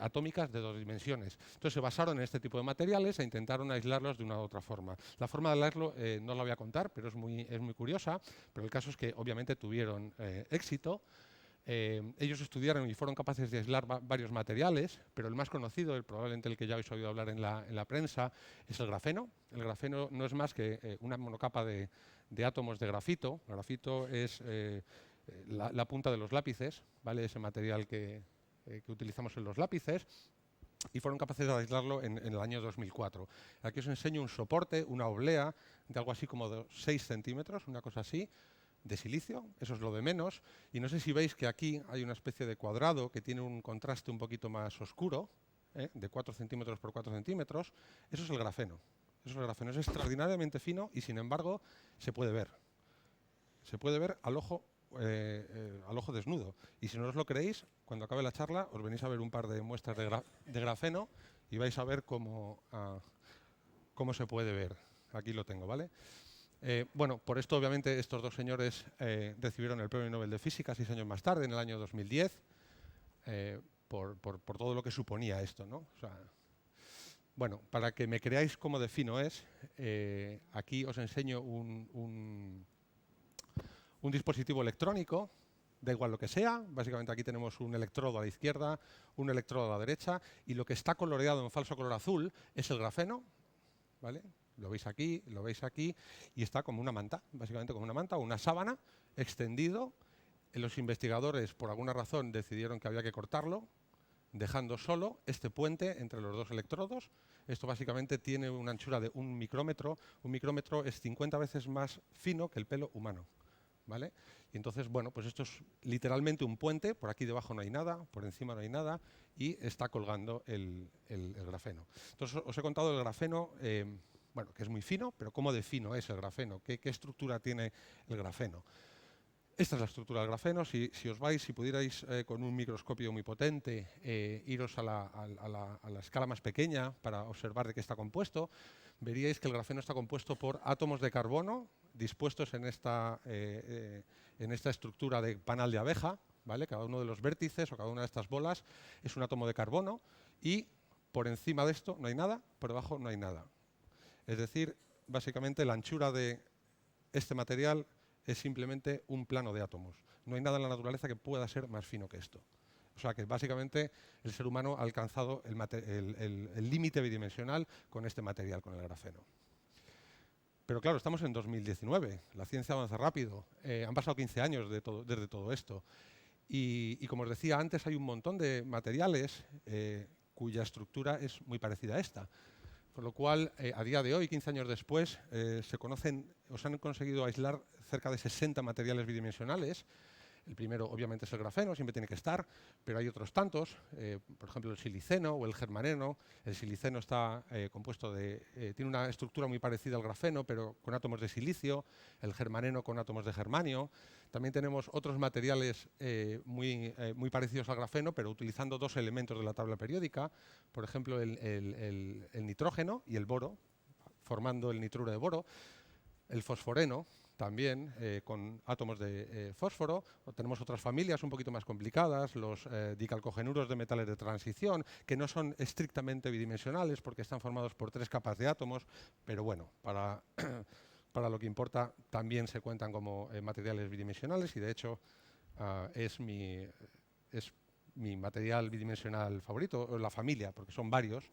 atómicas de dos dimensiones. Entonces se basaron en este tipo de materiales e intentaron aislarlos de una u otra forma. La forma de aislarlo no la voy a contar, pero es muy curiosa, pero el caso es que obviamente tuvieron éxito. Ellos estudiaron y fueron capaces de aislar varios materiales, pero el más conocido, probablemente el que ya habéis oído hablar en la prensa, es el grafeno. El grafeno no es más que una monocapa de átomos de grafito. El grafito es la punta de los lápices, ¿vale? Ese material que utilizamos en los lápices, y fueron capaces de aislarlo en el año 2004. Aquí os enseño un soporte, una oblea de algo así como de 6 centímetros, una cosa así, de silicio, eso es lo de menos, y no sé si veis que aquí hay una especie de cuadrado que tiene un contraste un poquito más oscuro, de 4 centímetros por 4 centímetros, eso es el grafeno. Eso es el grafeno, es extraordinariamente fino y sin embargo se puede ver. Se puede ver al ojo desnudo. Y si no os lo creéis, cuando acabe la charla os venís a ver un par de muestras de grafeno y vais a ver cómo se puede ver. Aquí lo tengo, ¿vale? Bueno, por esto obviamente estos dos señores recibieron el Premio Nobel de Física 6 años más tarde, en el año 2010, por todo lo que suponía esto, ¿no? O sea, bueno, para que me creáis cómo de fino es, aquí os enseño un dispositivo electrónico, da igual lo que sea. Básicamente aquí tenemos un electrodo a la izquierda, un electrodo a la derecha, y lo que está coloreado en falso color azul es el grafeno, ¿vale? Lo veis aquí, y está como una manta, básicamente como una manta o una sábana extendido. Los investigadores, por alguna razón, decidieron que había que cortarlo, dejando solo este puente entre los dos electrodos. Esto básicamente tiene una anchura de 1 micrómetro. Un micrómetro es 50 veces más fino que el pelo humano, ¿vale? Y entonces, bueno, pues esto es literalmente un puente. Por aquí debajo no hay nada, por encima no hay nada, y está colgando el grafeno. Entonces os he contado el grafeno, bueno, que es muy fino, pero ¿cómo de fino es el grafeno? ¿Qué estructura tiene el grafeno? Esta es la estructura del grafeno. Si os vais, si pudierais con un microscopio muy potente iros a la escala más pequeña para observar de qué está compuesto, veríais que el grafeno está compuesto por átomos de carbono dispuestos en esta estructura de panal de abeja, ¿vale? Cada uno de los vértices o cada una de estas bolas es un átomo de carbono, y por encima de esto no hay nada, por debajo no hay nada. Es decir, básicamente la anchura de este material es simplemente un plano de átomos. No hay nada en la naturaleza que pueda ser más fino que esto. O sea que básicamente el ser humano ha alcanzado el límite bidimensional con este material, con el grafeno. Pero claro, estamos en 2019, la ciencia avanza rápido, han pasado 15 años desde todo esto. Y como os decía antes, hay un montón de materiales cuya estructura es muy parecida a esta. Con lo cual, a día de hoy, 15 años después, se han conseguido aislar cerca de 60 materiales bidimensionales. El primero, obviamente, es el grafeno, siempre tiene que estar, pero hay otros tantos, por ejemplo, el siliceno o el germaneno. El siliceno está tiene una estructura muy parecida al grafeno, pero con átomos de silicio, el germaneno con átomos de germanio. También tenemos otros materiales muy parecidos al grafeno, pero utilizando dos elementos de la tabla periódica, por ejemplo, el nitrógeno y el boro, formando el nitruro de boro. El fosforeno, también con átomos de fósforo. Tenemos otras familias un poquito más complicadas, los dicalcogenuros de metales de transición, que no son estrictamente bidimensionales porque están formados por 3 capas de átomos, pero bueno, para lo que importa también se cuentan como materiales bidimensionales y de hecho es mi material bidimensional favorito, la familia, porque son varios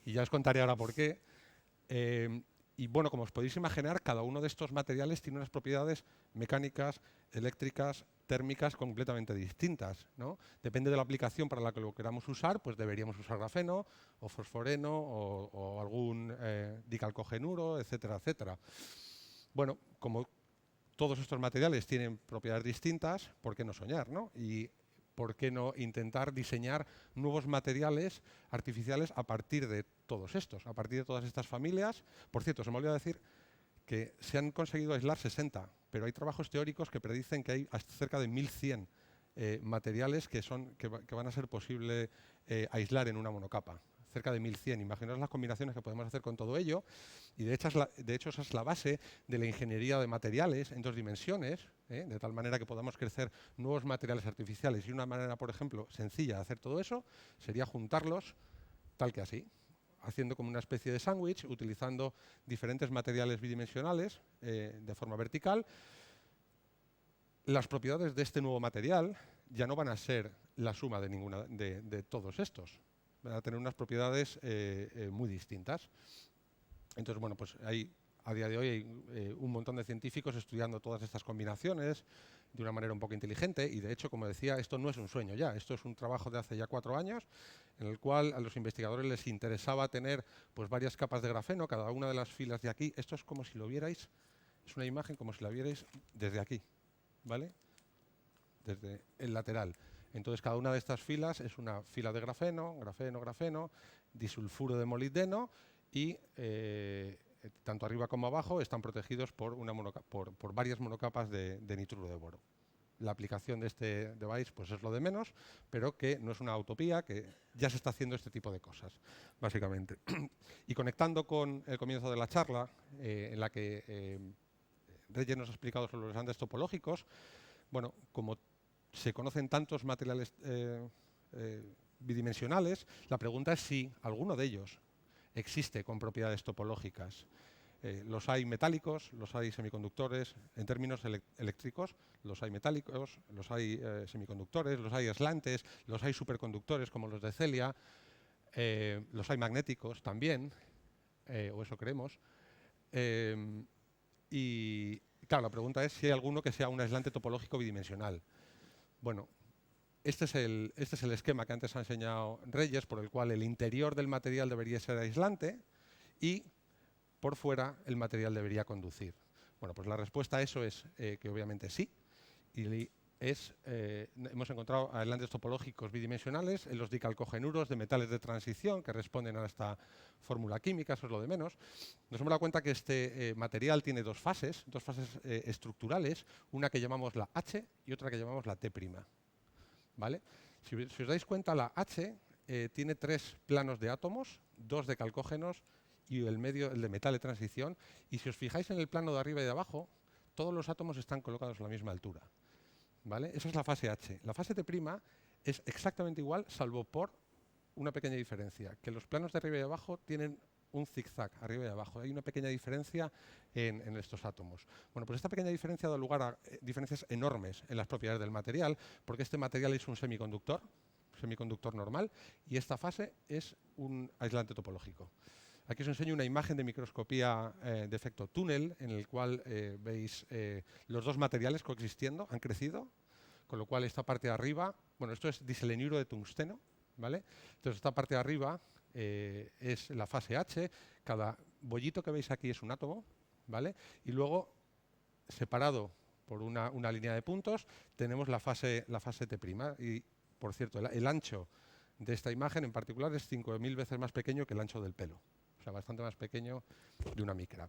y ya os contaré ahora por qué. Y bueno, como os podéis imaginar, cada uno de estos materiales tiene unas propiedades mecánicas, eléctricas, térmicas completamente distintas, ¿no? Depende de la aplicación para la que lo queramos usar, pues deberíamos usar grafeno o fosforeno o algún dicalcogenuro, etcétera, etcétera. Bueno, como todos estos materiales tienen propiedades distintas, ¿por qué no soñar, no? Y ¿por qué no intentar diseñar nuevos materiales artificiales a partir de todos estos, a partir de todas estas familias? Por cierto, se me olvidó decir que se han conseguido aislar 60, pero hay trabajos teóricos que predicen que hay hasta cerca de 1100 materiales que van a ser posible aislar en una monocapa. Cerca de 1100. Imaginaos las combinaciones que podemos hacer con todo ello. Y de hecho esa es la base de la ingeniería de materiales en 2 dimensiones, de tal manera que podamos crecer nuevos materiales artificiales. Y una manera, por ejemplo, sencilla de hacer todo eso sería juntarlos tal que así, haciendo como una especie de sándwich, utilizando diferentes materiales bidimensionales de forma vertical. Las propiedades de este nuevo material ya no van a ser la suma de todos estos. Van a tener unas propiedades muy distintas. Entonces, bueno, pues a día de hoy hay un montón de científicos estudiando todas estas combinaciones de una manera un poco inteligente y, de hecho, como decía, esto no es un sueño ya. Esto es un trabajo de hace ya 4 años en el cual a los investigadores les interesaba tener pues varias capas de grafeno, cada una de las filas de aquí. Esto es como si lo vierais, es una imagen como si la vierais desde aquí, ¿vale? Desde el lateral. Entonces, cada una de estas filas es una fila de grafeno, grafeno, disulfuro de molibdeno y tanto arriba como abajo están protegidos por varias monocapas de nitruro de boro. La aplicación de este device pues es lo de menos, pero que no es una utopía, que ya se está haciendo este tipo de cosas, básicamente. Y conectando con el comienzo de la charla, en la que Reyes nos ha explicado sobre los aislantes topológicos, bueno, como se conocen tantos materiales bidimensionales, la pregunta es si alguno de ellos existe con propiedades topológicas. Los hay metálicos, los hay semiconductores, en términos eléctricos, los hay metálicos, los hay semiconductores, los hay aislantes, los hay superconductores como los de Celia, los hay magnéticos también, o eso creemos. Y claro, la pregunta es si hay alguno que sea un aislante topológico bidimensional. Bueno, este es el esquema que antes ha enseñado Reyes, por el cual el interior del material debería ser aislante y por fuera el material debería conducir. Bueno, pues la respuesta a eso es que obviamente sí. Y hemos encontrado aislantes topológicos bidimensionales en los dicalcogenuros de metales de transición que responden a esta fórmula química, eso es lo de menos. Nos hemos dado cuenta que este material tiene dos fases estructurales, una que llamamos la H y otra que llamamos la T'. ¿Vale? Si os dais cuenta, la H tiene 3 planos de átomos, 2 de calcógenos y el medio, el de metal de transición. Y si os fijáis en el plano de arriba y de abajo, todos los átomos están colocados a la misma altura. ¿Vale? Esa es la fase H. La fase T' es exactamente igual, salvo por una pequeña diferencia, que los planos de arriba y de abajo tienen un zigzag arriba y abajo. Hay una pequeña diferencia en estos átomos. Bueno, pues esta pequeña diferencia da lugar a diferencias enormes en las propiedades del material, porque este material es un semiconductor normal, y esta fase es un aislante topológico. Aquí os enseño una imagen de microscopía de efecto túnel, en el cual veis los dos materiales coexistiendo, han crecido, con lo cual esta parte de arriba, bueno, esto es diselenuro de tungsteno, ¿vale? Entonces, esta parte de arriba es la fase H. Cada bollito que veis aquí es un átomo, ¿vale? Y luego, separado por una línea de puntos, tenemos la fase T'. Y, por cierto, el ancho de esta imagen en particular es 5.000 veces más pequeño que el ancho del pelo. O sea, bastante más pequeño de una micra.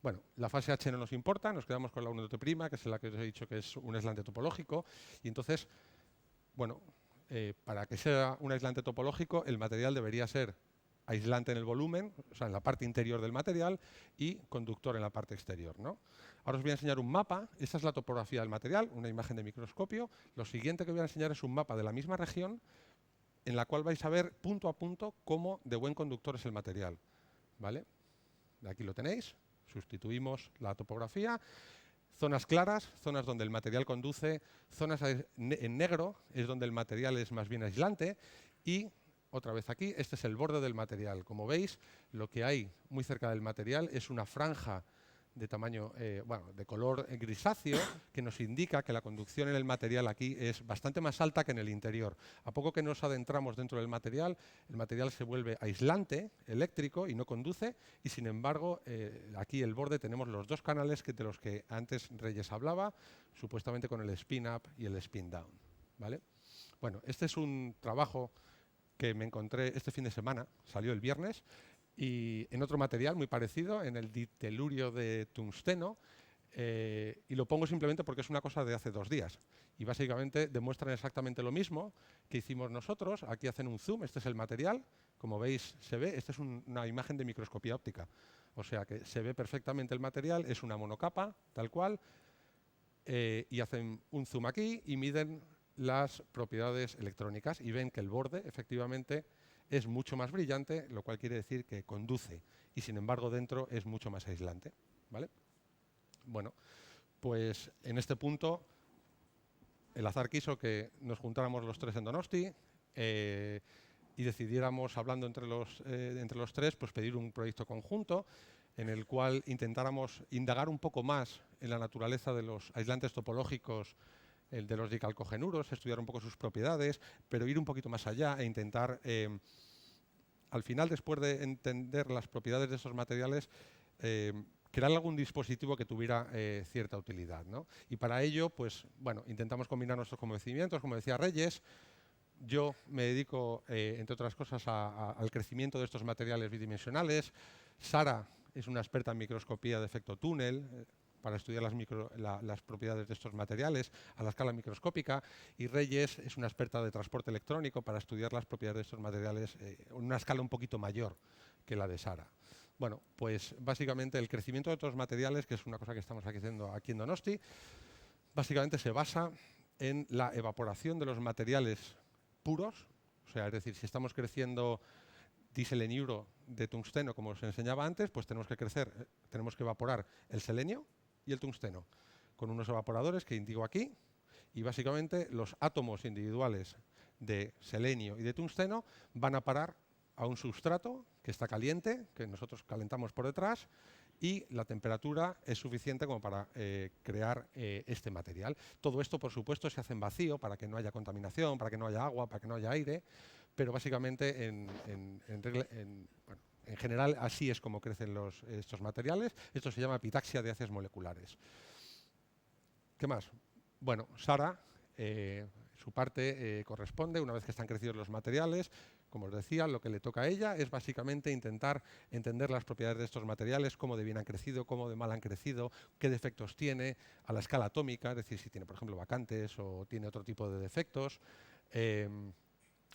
Bueno, la fase H no nos importa, nos quedamos con la 1T', que es la que os he dicho que es un aislante topológico. Y entonces, bueno, para que sea un aislante topológico, el material debería ser aislante en el volumen, o sea, en la parte interior del material, y conductor en la parte exterior, ¿no? Ahora os voy a enseñar un mapa. Esta es la topografía del material, una imagen de microscopio. Lo siguiente que voy a enseñar es un mapa de la misma región, en la cual vais a ver punto a punto cómo de buen conductor es el material, ¿vale? Aquí lo tenéis. Sustituimos la topografía. Zonas claras, zonas donde el material conduce. Zonas en negro es donde el material es más bien aislante. Y otra vez aquí, este es el borde del material. Como veis, lo que hay muy cerca del material es una franja de tamaño, de color grisáceo, que nos indica que la conducción en el material aquí es bastante más alta que en el interior. A poco que nos adentramos dentro del material, el material se vuelve aislante, eléctrico, y no conduce, y sin embargo, aquí el borde tenemos los dos canales de los que antes Reyes hablaba, supuestamente con el spin-up y el spin-down, ¿vale? Bueno, este es un trabajo que me encontré este fin de semana, salió el viernes, y en otro material muy parecido, en el ditelurio de tungsteno, y lo pongo simplemente porque es una cosa de hace 2 días. Y básicamente demuestran exactamente lo mismo que hicimos nosotros. Aquí hacen un zoom, este es el material, como veis se ve, esta es una imagen de microscopía óptica. O sea que se ve perfectamente el material, es una monocapa, tal cual, y hacen un zoom aquí y miden las propiedades electrónicas y ven que el borde efectivamente es mucho más brillante, lo cual quiere decir que conduce, y sin embargo dentro es mucho más aislante, ¿vale? Bueno, pues en este punto el azar quiso que nos juntáramos los 3 en Donosti y decidiéramos, hablando entre los 3, pues pedir un proyecto conjunto en el cual intentáramos indagar un poco más en la naturaleza de los aislantes topológicos, el de los dicalcogenuros, estudiar un poco sus propiedades, pero ir un poquito más allá e intentar, al final, después de entender las propiedades de esos materiales, crear algún dispositivo que tuviera cierta utilidad, ¿no? Y para ello, pues, bueno, intentamos combinar nuestros conocimientos, como decía Reyes. Yo me dedico, entre otras cosas, al crecimiento de estos materiales bidimensionales. Sara es una experta en microscopía de efecto túnel, para estudiar las propiedades de estos materiales a la escala microscópica, y Reyes es una experta de transporte electrónico para estudiar las propiedades de estos materiales en una escala un poquito mayor que la de Sara. Bueno, pues básicamente el crecimiento de otros materiales, que es una cosa que estamos haciendo aquí en Donosti, básicamente se basa en la evaporación de los materiales puros, o sea, es decir, si estamos creciendo diseleniuro de tungsteno, como os enseñaba antes, pues tenemos que evaporar el selenio y el tungsteno con unos evaporadores que indico aquí, y básicamente los átomos individuales de selenio y de tungsteno van a parar a un sustrato que está caliente, que nosotros calentamos por detrás, y la temperatura es suficiente como para crear este material. Todo esto, por supuesto, se hace en vacío para que no haya contaminación, para que no haya agua, para que no haya aire, pero básicamente en general así es como crecen estos materiales. Esto se llama epitaxia de haces moleculares. ¿Qué más? Bueno, Sara, su parte corresponde, una vez que están crecidos los materiales, como os decía, lo que le toca a ella es básicamente intentar entender las propiedades de estos materiales, cómo de bien han crecido, cómo de mal han crecido, qué defectos tiene a la escala atómica, es decir, si tiene, por ejemplo, vacantes o tiene otro tipo de defectos,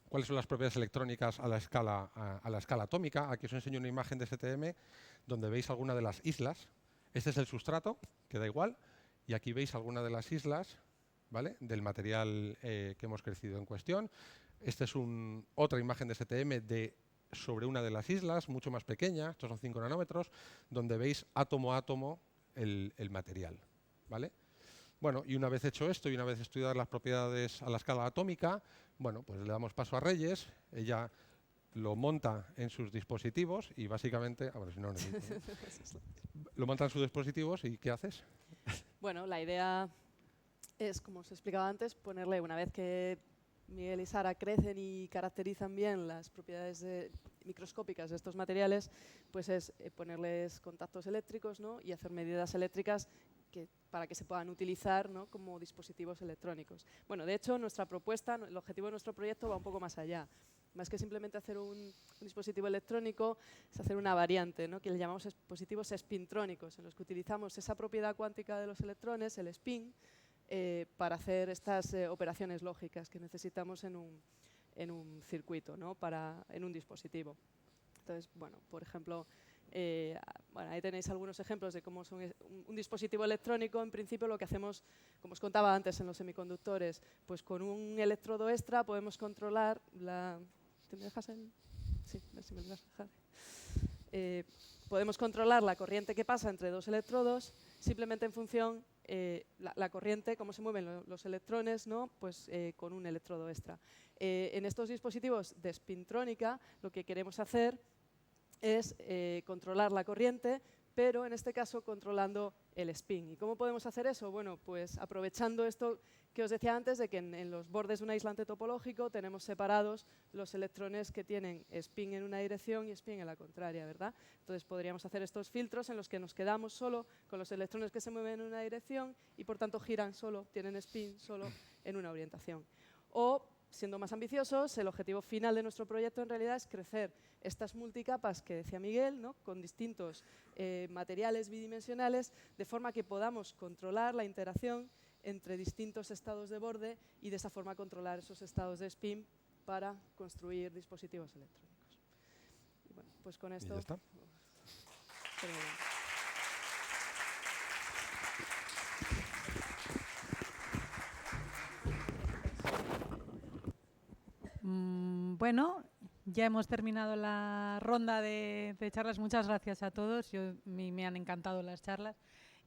cuáles son las propiedades electrónicas a la escala atómica. Aquí os enseño una imagen de STM donde veis alguna de las islas. Este es el sustrato, que da igual, y aquí veis alguna de las islas, ¿vale?, del material que hemos crecido en cuestión. Esta es otra imagen de STM sobre una de las islas, mucho más pequeña, estos son 5 nanómetros, donde veis átomo a átomo el material, ¿vale? Bueno, y una vez hecho esto y una vez estudiadas las propiedades a la escala atómica, bueno, pues le damos paso a Reyes. Ella lo monta en sus dispositivos y básicamente, si no, lo monta en sus dispositivos. ¿Y qué haces? Bueno, la idea es, como os explicaba antes, ponerle, una vez que Miguel y Sara, crecen y caracterizan bien las propiedades microscópicas de estos materiales, pues es ponerles contactos eléctricos, ¿no? Y hacer medidas eléctricas para que se puedan utilizar, ¿no? Como dispositivos electrónicos. Bueno, de hecho, nuestra propuesta, el objetivo de nuestro proyecto va un poco más allá. Más que simplemente hacer un dispositivo electrónico, es hacer una variante, ¿no? Que le llamamos dispositivos espintrónicos, en los que utilizamos esa propiedad cuántica de los electrones, el spin, para hacer estas operaciones lógicas que necesitamos en un circuito, ¿no? En un dispositivo. Entonces, bueno, por ejemplo, ahí tenéis algunos ejemplos de cómo son un dispositivo electrónico. En principio, lo que hacemos, como os contaba antes en los semiconductores, pues con un electrodo extra podemos controlar la... ¿Te me dejas el...? Sí, a ver si me lo vas a dejar. Podemos controlar la corriente que pasa entre dos electrodos simplemente en función la corriente, cómo se mueven los electrones, ¿no? Pues con un electrodo extra. En estos dispositivos de spintrónica lo que queremos hacer es controlar la corriente, pero en este caso controlando el spin. ¿Y cómo podemos hacer eso? Bueno, pues aprovechando esto que os decía antes, de que en los bordes de un aislante topológico tenemos separados los electrones que tienen spin en una dirección y spin en la contraria, ¿verdad? Entonces podríamos hacer estos filtros en los que nos quedamos solo con los electrones que se mueven en una dirección y por tanto giran solo, tienen spin solo en una orientación. O, siendo más ambiciosos, el objetivo final de nuestro proyecto en realidad es crecer estas multicapas que decía Miguel, ¿no? Con distintos materiales bidimensionales, de forma que podamos controlar la interacción entre distintos estados de borde y de esa forma controlar esos estados de spin para construir dispositivos electrónicos. Y bueno, pues con esto... ¿Y ya está? Bueno, ya hemos terminado la ronda de charlas. Muchas gracias a todos. Me han encantado las charlas.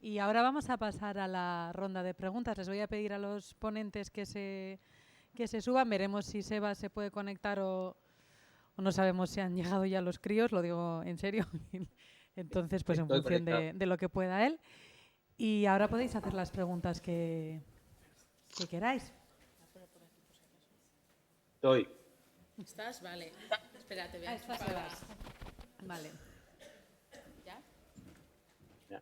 Y ahora vamos a pasar a la ronda de preguntas. Les voy a pedir a los ponentes que se suban. Veremos si Seba se puede conectar o no sabemos si han llegado ya los críos, lo digo en serio. Entonces, pues en función de lo que pueda él. Y ahora podéis hacer las preguntas que queráis. Estoy. ¿Estás? Vale. Espérate, voy a Estás, enchufar. Sebas. Vale. ¿Ya? Ya.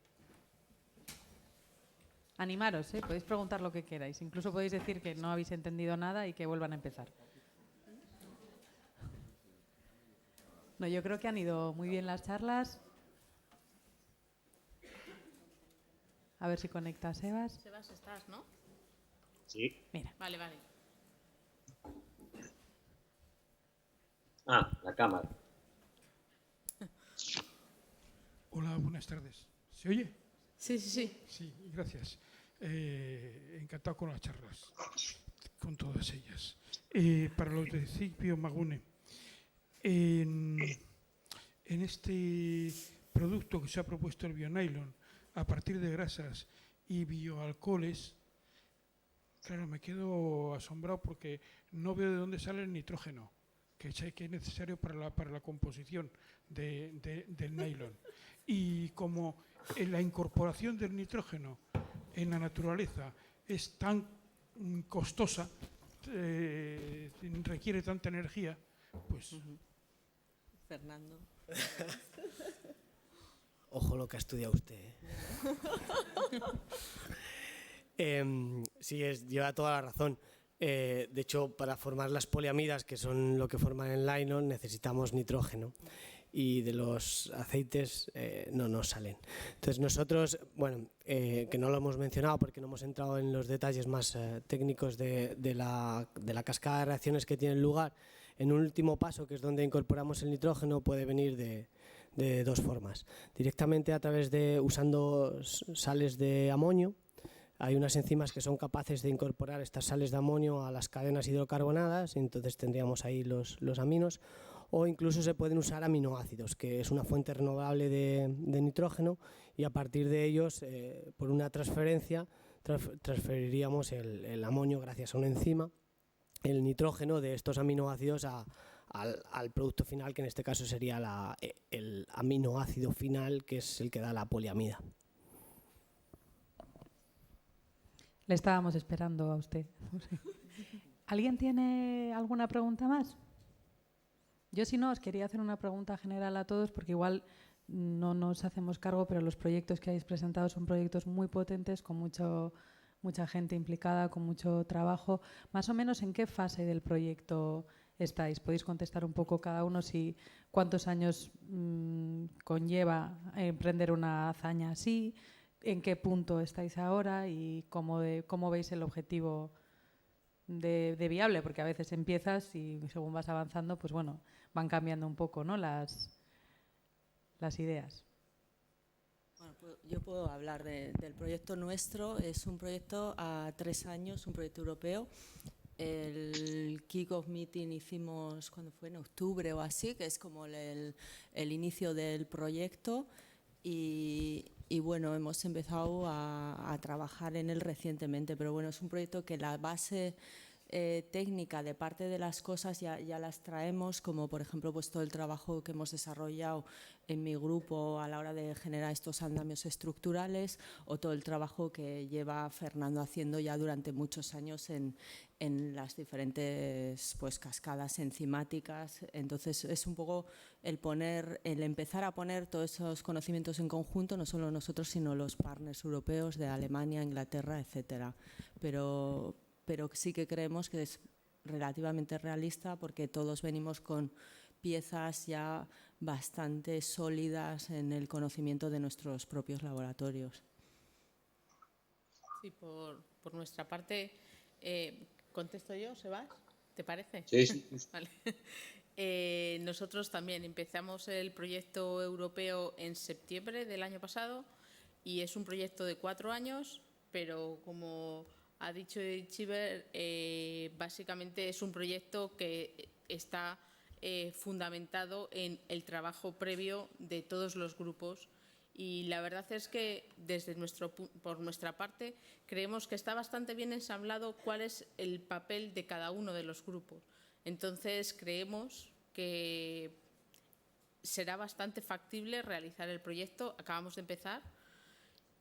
Animaros, podéis preguntar lo que queráis. Incluso podéis decir que no habéis entendido nada y que vuelvan a empezar. No, yo creo que han ido muy bien las charlas. A ver si conecta Sebas. Sebas, estás, ¿no? Sí. Mira. Vale, vale. Ah, la cámara. Hola, buenas tardes. ¿Se oye? Sí, sí, sí. Sí, gracias. Encantado con las charlas, con todas ellas. Para los de Cipio Magune, en este producto que se ha propuesto el bionylon a partir de grasas y bioalcoholes, claro, me quedo asombrado porque no veo de dónde sale el nitrógeno que es necesario para la composición del nylon. Y como la incorporación del nitrógeno en la naturaleza es tan costosa, requiere tanta energía, pues... Fernando. Ojo lo que ha estudiado usted. Sí, lleva toda la razón. De hecho, para formar las poliamidas, que son lo que forman el nylon, necesitamos nitrógeno. Y de los aceites no nos salen. Entonces nosotros, bueno, que no lo hemos mencionado porque no hemos entrado en los detalles más técnicos de la cascada de reacciones que tienen lugar, en un último paso, que es donde incorporamos el nitrógeno, puede venir de dos formas. Directamente a través de usando sales de amonio. Hay unas enzimas que son capaces de incorporar estas sales de amonio a las cadenas hidrocarbonadas, y entonces tendríamos ahí los aminos. O incluso se pueden usar aminoácidos, que es una fuente renovable de nitrógeno, y a partir de ellos, por una transferencia, transferiríamos el amonio gracias a una enzima, el nitrógeno de estos aminoácidos al producto final, que en este caso sería el aminoácido final, que es el que da la poliamida. Le estábamos esperando a usted. ¿Alguien tiene alguna pregunta más? Yo, si no, os quería hacer una pregunta general a todos, porque igual no nos hacemos cargo, pero los proyectos que habéis presentado son proyectos muy potentes, con mucha gente implicada, con mucho trabajo. Más o menos, ¿en qué fase del proyecto estáis? ¿Podéis contestar un poco cada uno si cuántos años conlleva emprender una hazaña así? ¿En qué punto estáis ahora? Y cómo veis el objetivo de viable, porque a veces empiezas y según vas avanzando, pues bueno, van cambiando un poco, ¿no?, las ideas. Bueno, yo puedo hablar del proyecto nuestro. Es un proyecto a 3 años, un proyecto europeo. El kick-off meeting hicimos, ¿cuándo fue? En octubre o así, que es como el inicio del proyecto. Y bueno, hemos empezado a trabajar en él recientemente, pero bueno, es un proyecto que la base técnica de parte de las cosas ya las traemos, como por ejemplo pues todo el trabajo que hemos desarrollado en mi grupo a la hora de generar estos andamios estructurales, o todo el trabajo que lleva Fernando haciendo ya durante muchos años en las diferentes pues cascadas enzimáticas. Entonces es un poco el empezar a poner todos esos conocimientos en conjunto, no solo nosotros sino los partners europeos de Alemania, Inglaterra, etcétera. Pero sí que creemos que es relativamente realista, porque todos venimos con piezas ya bastante sólidas en el conocimiento de nuestros propios laboratorios. Sí, por nuestra parte, ¿contesto yo, Sebas? ¿Te parece? Sí. Vale. Nosotros también empezamos el proyecto europeo en septiembre del año pasado y es un proyecto de 4 años, pero como ha dicho Itziber, básicamente es un proyecto que está fundamentado en el trabajo previo de todos los grupos, y la verdad es que por nuestra parte creemos que está bastante bien ensamblado cuál es el papel de cada uno de los grupos. Entonces creemos que será bastante factible realizar el proyecto. Acabamos de empezar.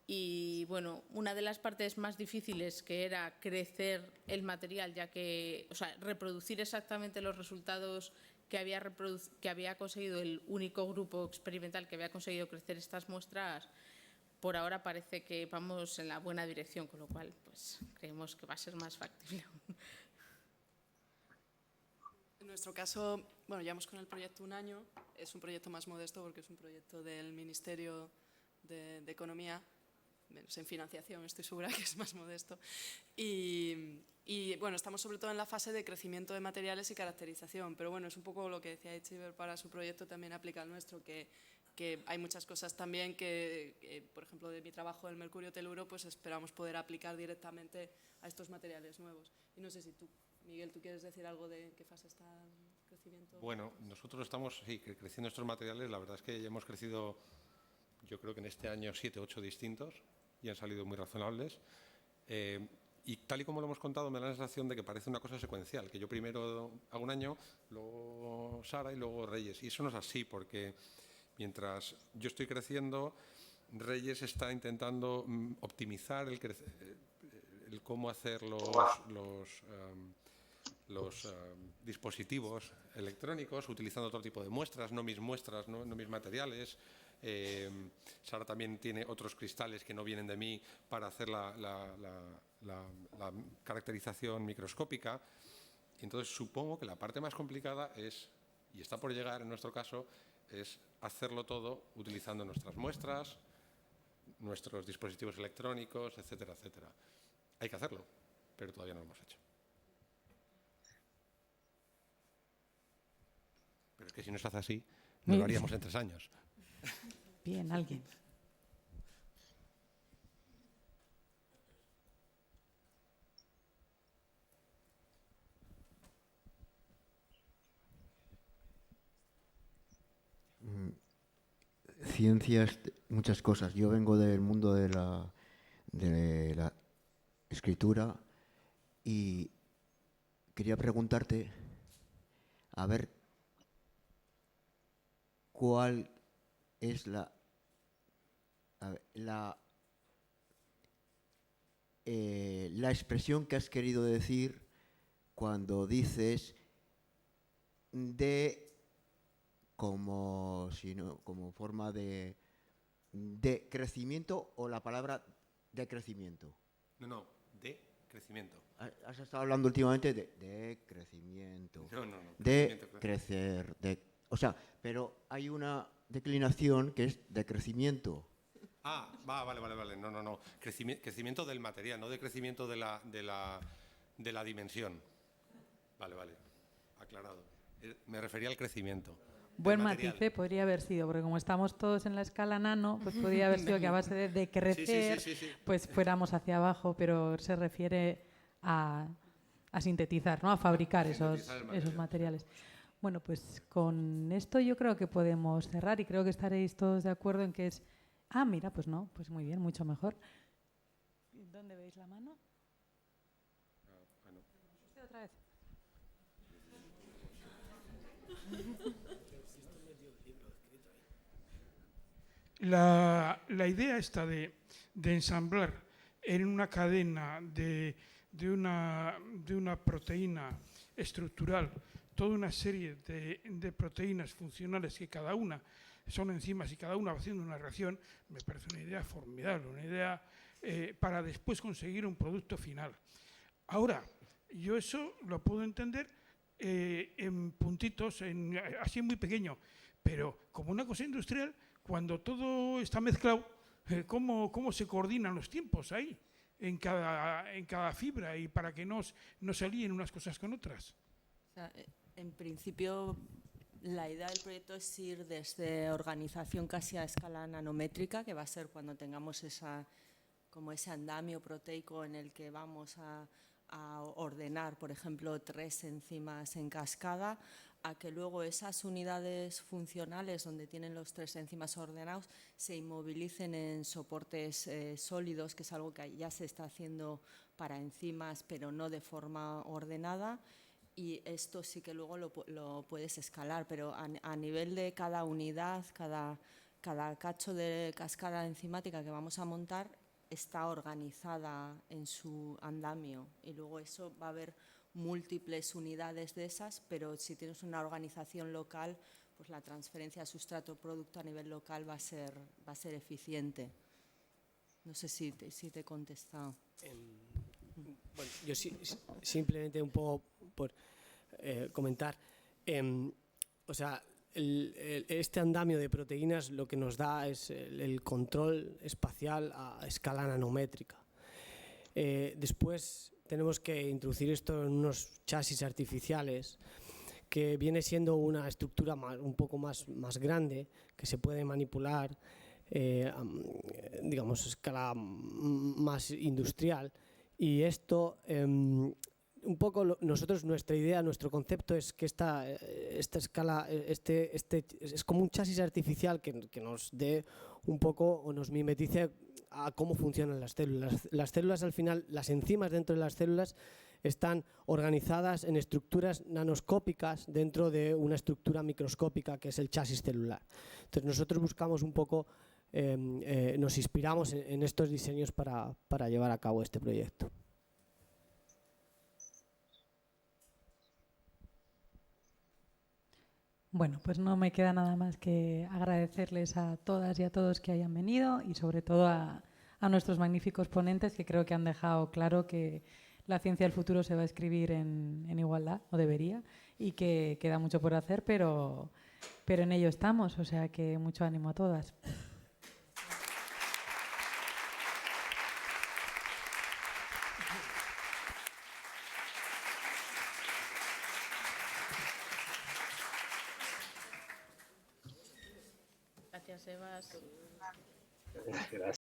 Y bueno, una de las partes más difíciles, que era crecer el material, reproducir exactamente los resultados que había conseguido el único grupo experimental que había conseguido crecer estas muestras, por ahora parece que vamos en la buena dirección, con lo cual pues creemos que va a ser más factible. En nuestro caso, bueno, llevamos con el proyecto 1 año. Es un proyecto más modesto porque es un proyecto del Ministerio de Economía, menos en financiación, estoy segura que es más modesto. Y bueno, estamos sobre todo en la fase de crecimiento de materiales y caracterización, pero bueno, es un poco lo que decía Itziber para su proyecto, también aplica al nuestro, que hay muchas cosas también que, por ejemplo, de mi trabajo del mercurio teluro, pues esperamos poder aplicar directamente a estos materiales nuevos. Y no sé si tú, Miguel, ¿tú quieres decir algo de en qué fase está el crecimiento? Bueno, nosotros estamos creciendo estos materiales. La verdad es que ya hemos crecido, yo creo que en este año 7 o 8 distintos, y han salido muy razonables. Y tal y como lo hemos contado, me da la sensación de que parece una cosa secuencial, que yo primero hago un año, luego Sara y luego Reyes. Y eso no es así, porque mientras yo estoy creciendo, Reyes está intentando optimizar el cómo hacer los dispositivos electrónicos, utilizando otro tipo de muestras, no mis muestras, no mis materiales. Sara también tiene otros cristales que no vienen de mí para hacer la caracterización microscópica. Entonces supongo que la parte más complicada es, y está por llegar en nuestro caso, es hacerlo todo utilizando nuestras muestras, nuestros dispositivos electrónicos, etcétera, etcétera. Hay que hacerlo, pero todavía no lo hemos hecho. Pero es que si no se hace así, no lo haríamos en 3 años. Bien, alguien. Ciencias, muchas cosas. Yo vengo del mundo de la escritura y quería preguntarte, a ver, ¿cuál es la expresión que has querido decir cuando dices de como forma de crecimiento o la palabra de crecimiento. No, de crecimiento. Has estado hablando últimamente de crecimiento. No. De crecer. O sea, pero hay una declinación que es de crecimiento. Vale. No. Crecimiento del material, no de crecimiento de la dimensión. Vale. Aclarado. Me refería al crecimiento. Buen matiz, podría haber sido, porque como estamos todos en la escala nano, pues podría haber sido que a base de crecer, sí. pues fuéramos hacia abajo, pero se refiere a sintetizar, ¿no? A fabricar esos materiales. Bueno, pues con esto yo creo que podemos cerrar y creo que estaréis todos de acuerdo en que es... Ah, mira, pues no, pues muy bien, mucho mejor. ¿Dónde veis la mano? ¿Usted otra vez? La idea esta de ensamblar en una cadena de una proteína estructural toda una serie de proteínas funcionales que cada una son enzimas y cada una va haciendo una reacción, me parece una idea formidable, una idea para después conseguir un producto final. Ahora, yo eso lo puedo entender en puntitos, así muy pequeño, pero como una cosa industrial, cuando todo está mezclado, ¿cómo se coordinan los tiempos ahí, en cada fibra y para que no se alíen unas cosas con otras? O sea, en principio, la idea del proyecto es ir desde organización casi a escala nanométrica, que va a ser cuando tengamos como ese andamio proteico en el que vamos a ordenar, por ejemplo, 3 enzimas en cascada, a que luego esas unidades funcionales donde tienen los 3 enzimas ordenados se inmovilicen en soportes sólidos, que es algo que ya se está haciendo para enzimas, pero no de forma ordenada. Y esto sí que luego lo puedes escalar, pero a nivel de cada unidad, cada cacho de cascada enzimática que vamos a montar está organizada en su andamio, y luego eso va a haber múltiples unidades de esas, pero si tienes una organización local, pues la transferencia de sustrato-producto a nivel local va a ser eficiente. No sé si te he contestado. Bueno, yo simplemente un poco por comentar. O sea, este andamio de proteínas lo que nos da es el control espacial a escala nanométrica. Después tenemos que introducir esto en unos chasis artificiales, que viene siendo una estructura un poco más grande, que se puede manipular, digamos, a escala más industrial. Y esto, un poco nosotros, nuestra idea, nuestro concepto es que esta escala, es como un chasis artificial que nos dé un poco o nos mimetice a cómo funcionan las células. Las células, al final, las enzimas dentro de las células están organizadas en estructuras nanoscópicas dentro de una estructura microscópica que es el chasis celular. Entonces nosotros buscamos un poco, nos inspiramos en estos diseños para llevar a cabo este proyecto. Bueno, pues no me queda nada más que agradecerles a todas y a todos que hayan venido, y sobre todo a nuestros magníficos ponentes, que creo que han dejado claro que la ciencia del futuro se va a escribir en igualdad, o debería, y que queda mucho por hacer, pero en ello estamos, o sea que mucho ánimo a todas. Gracias, Sebas. Gracias.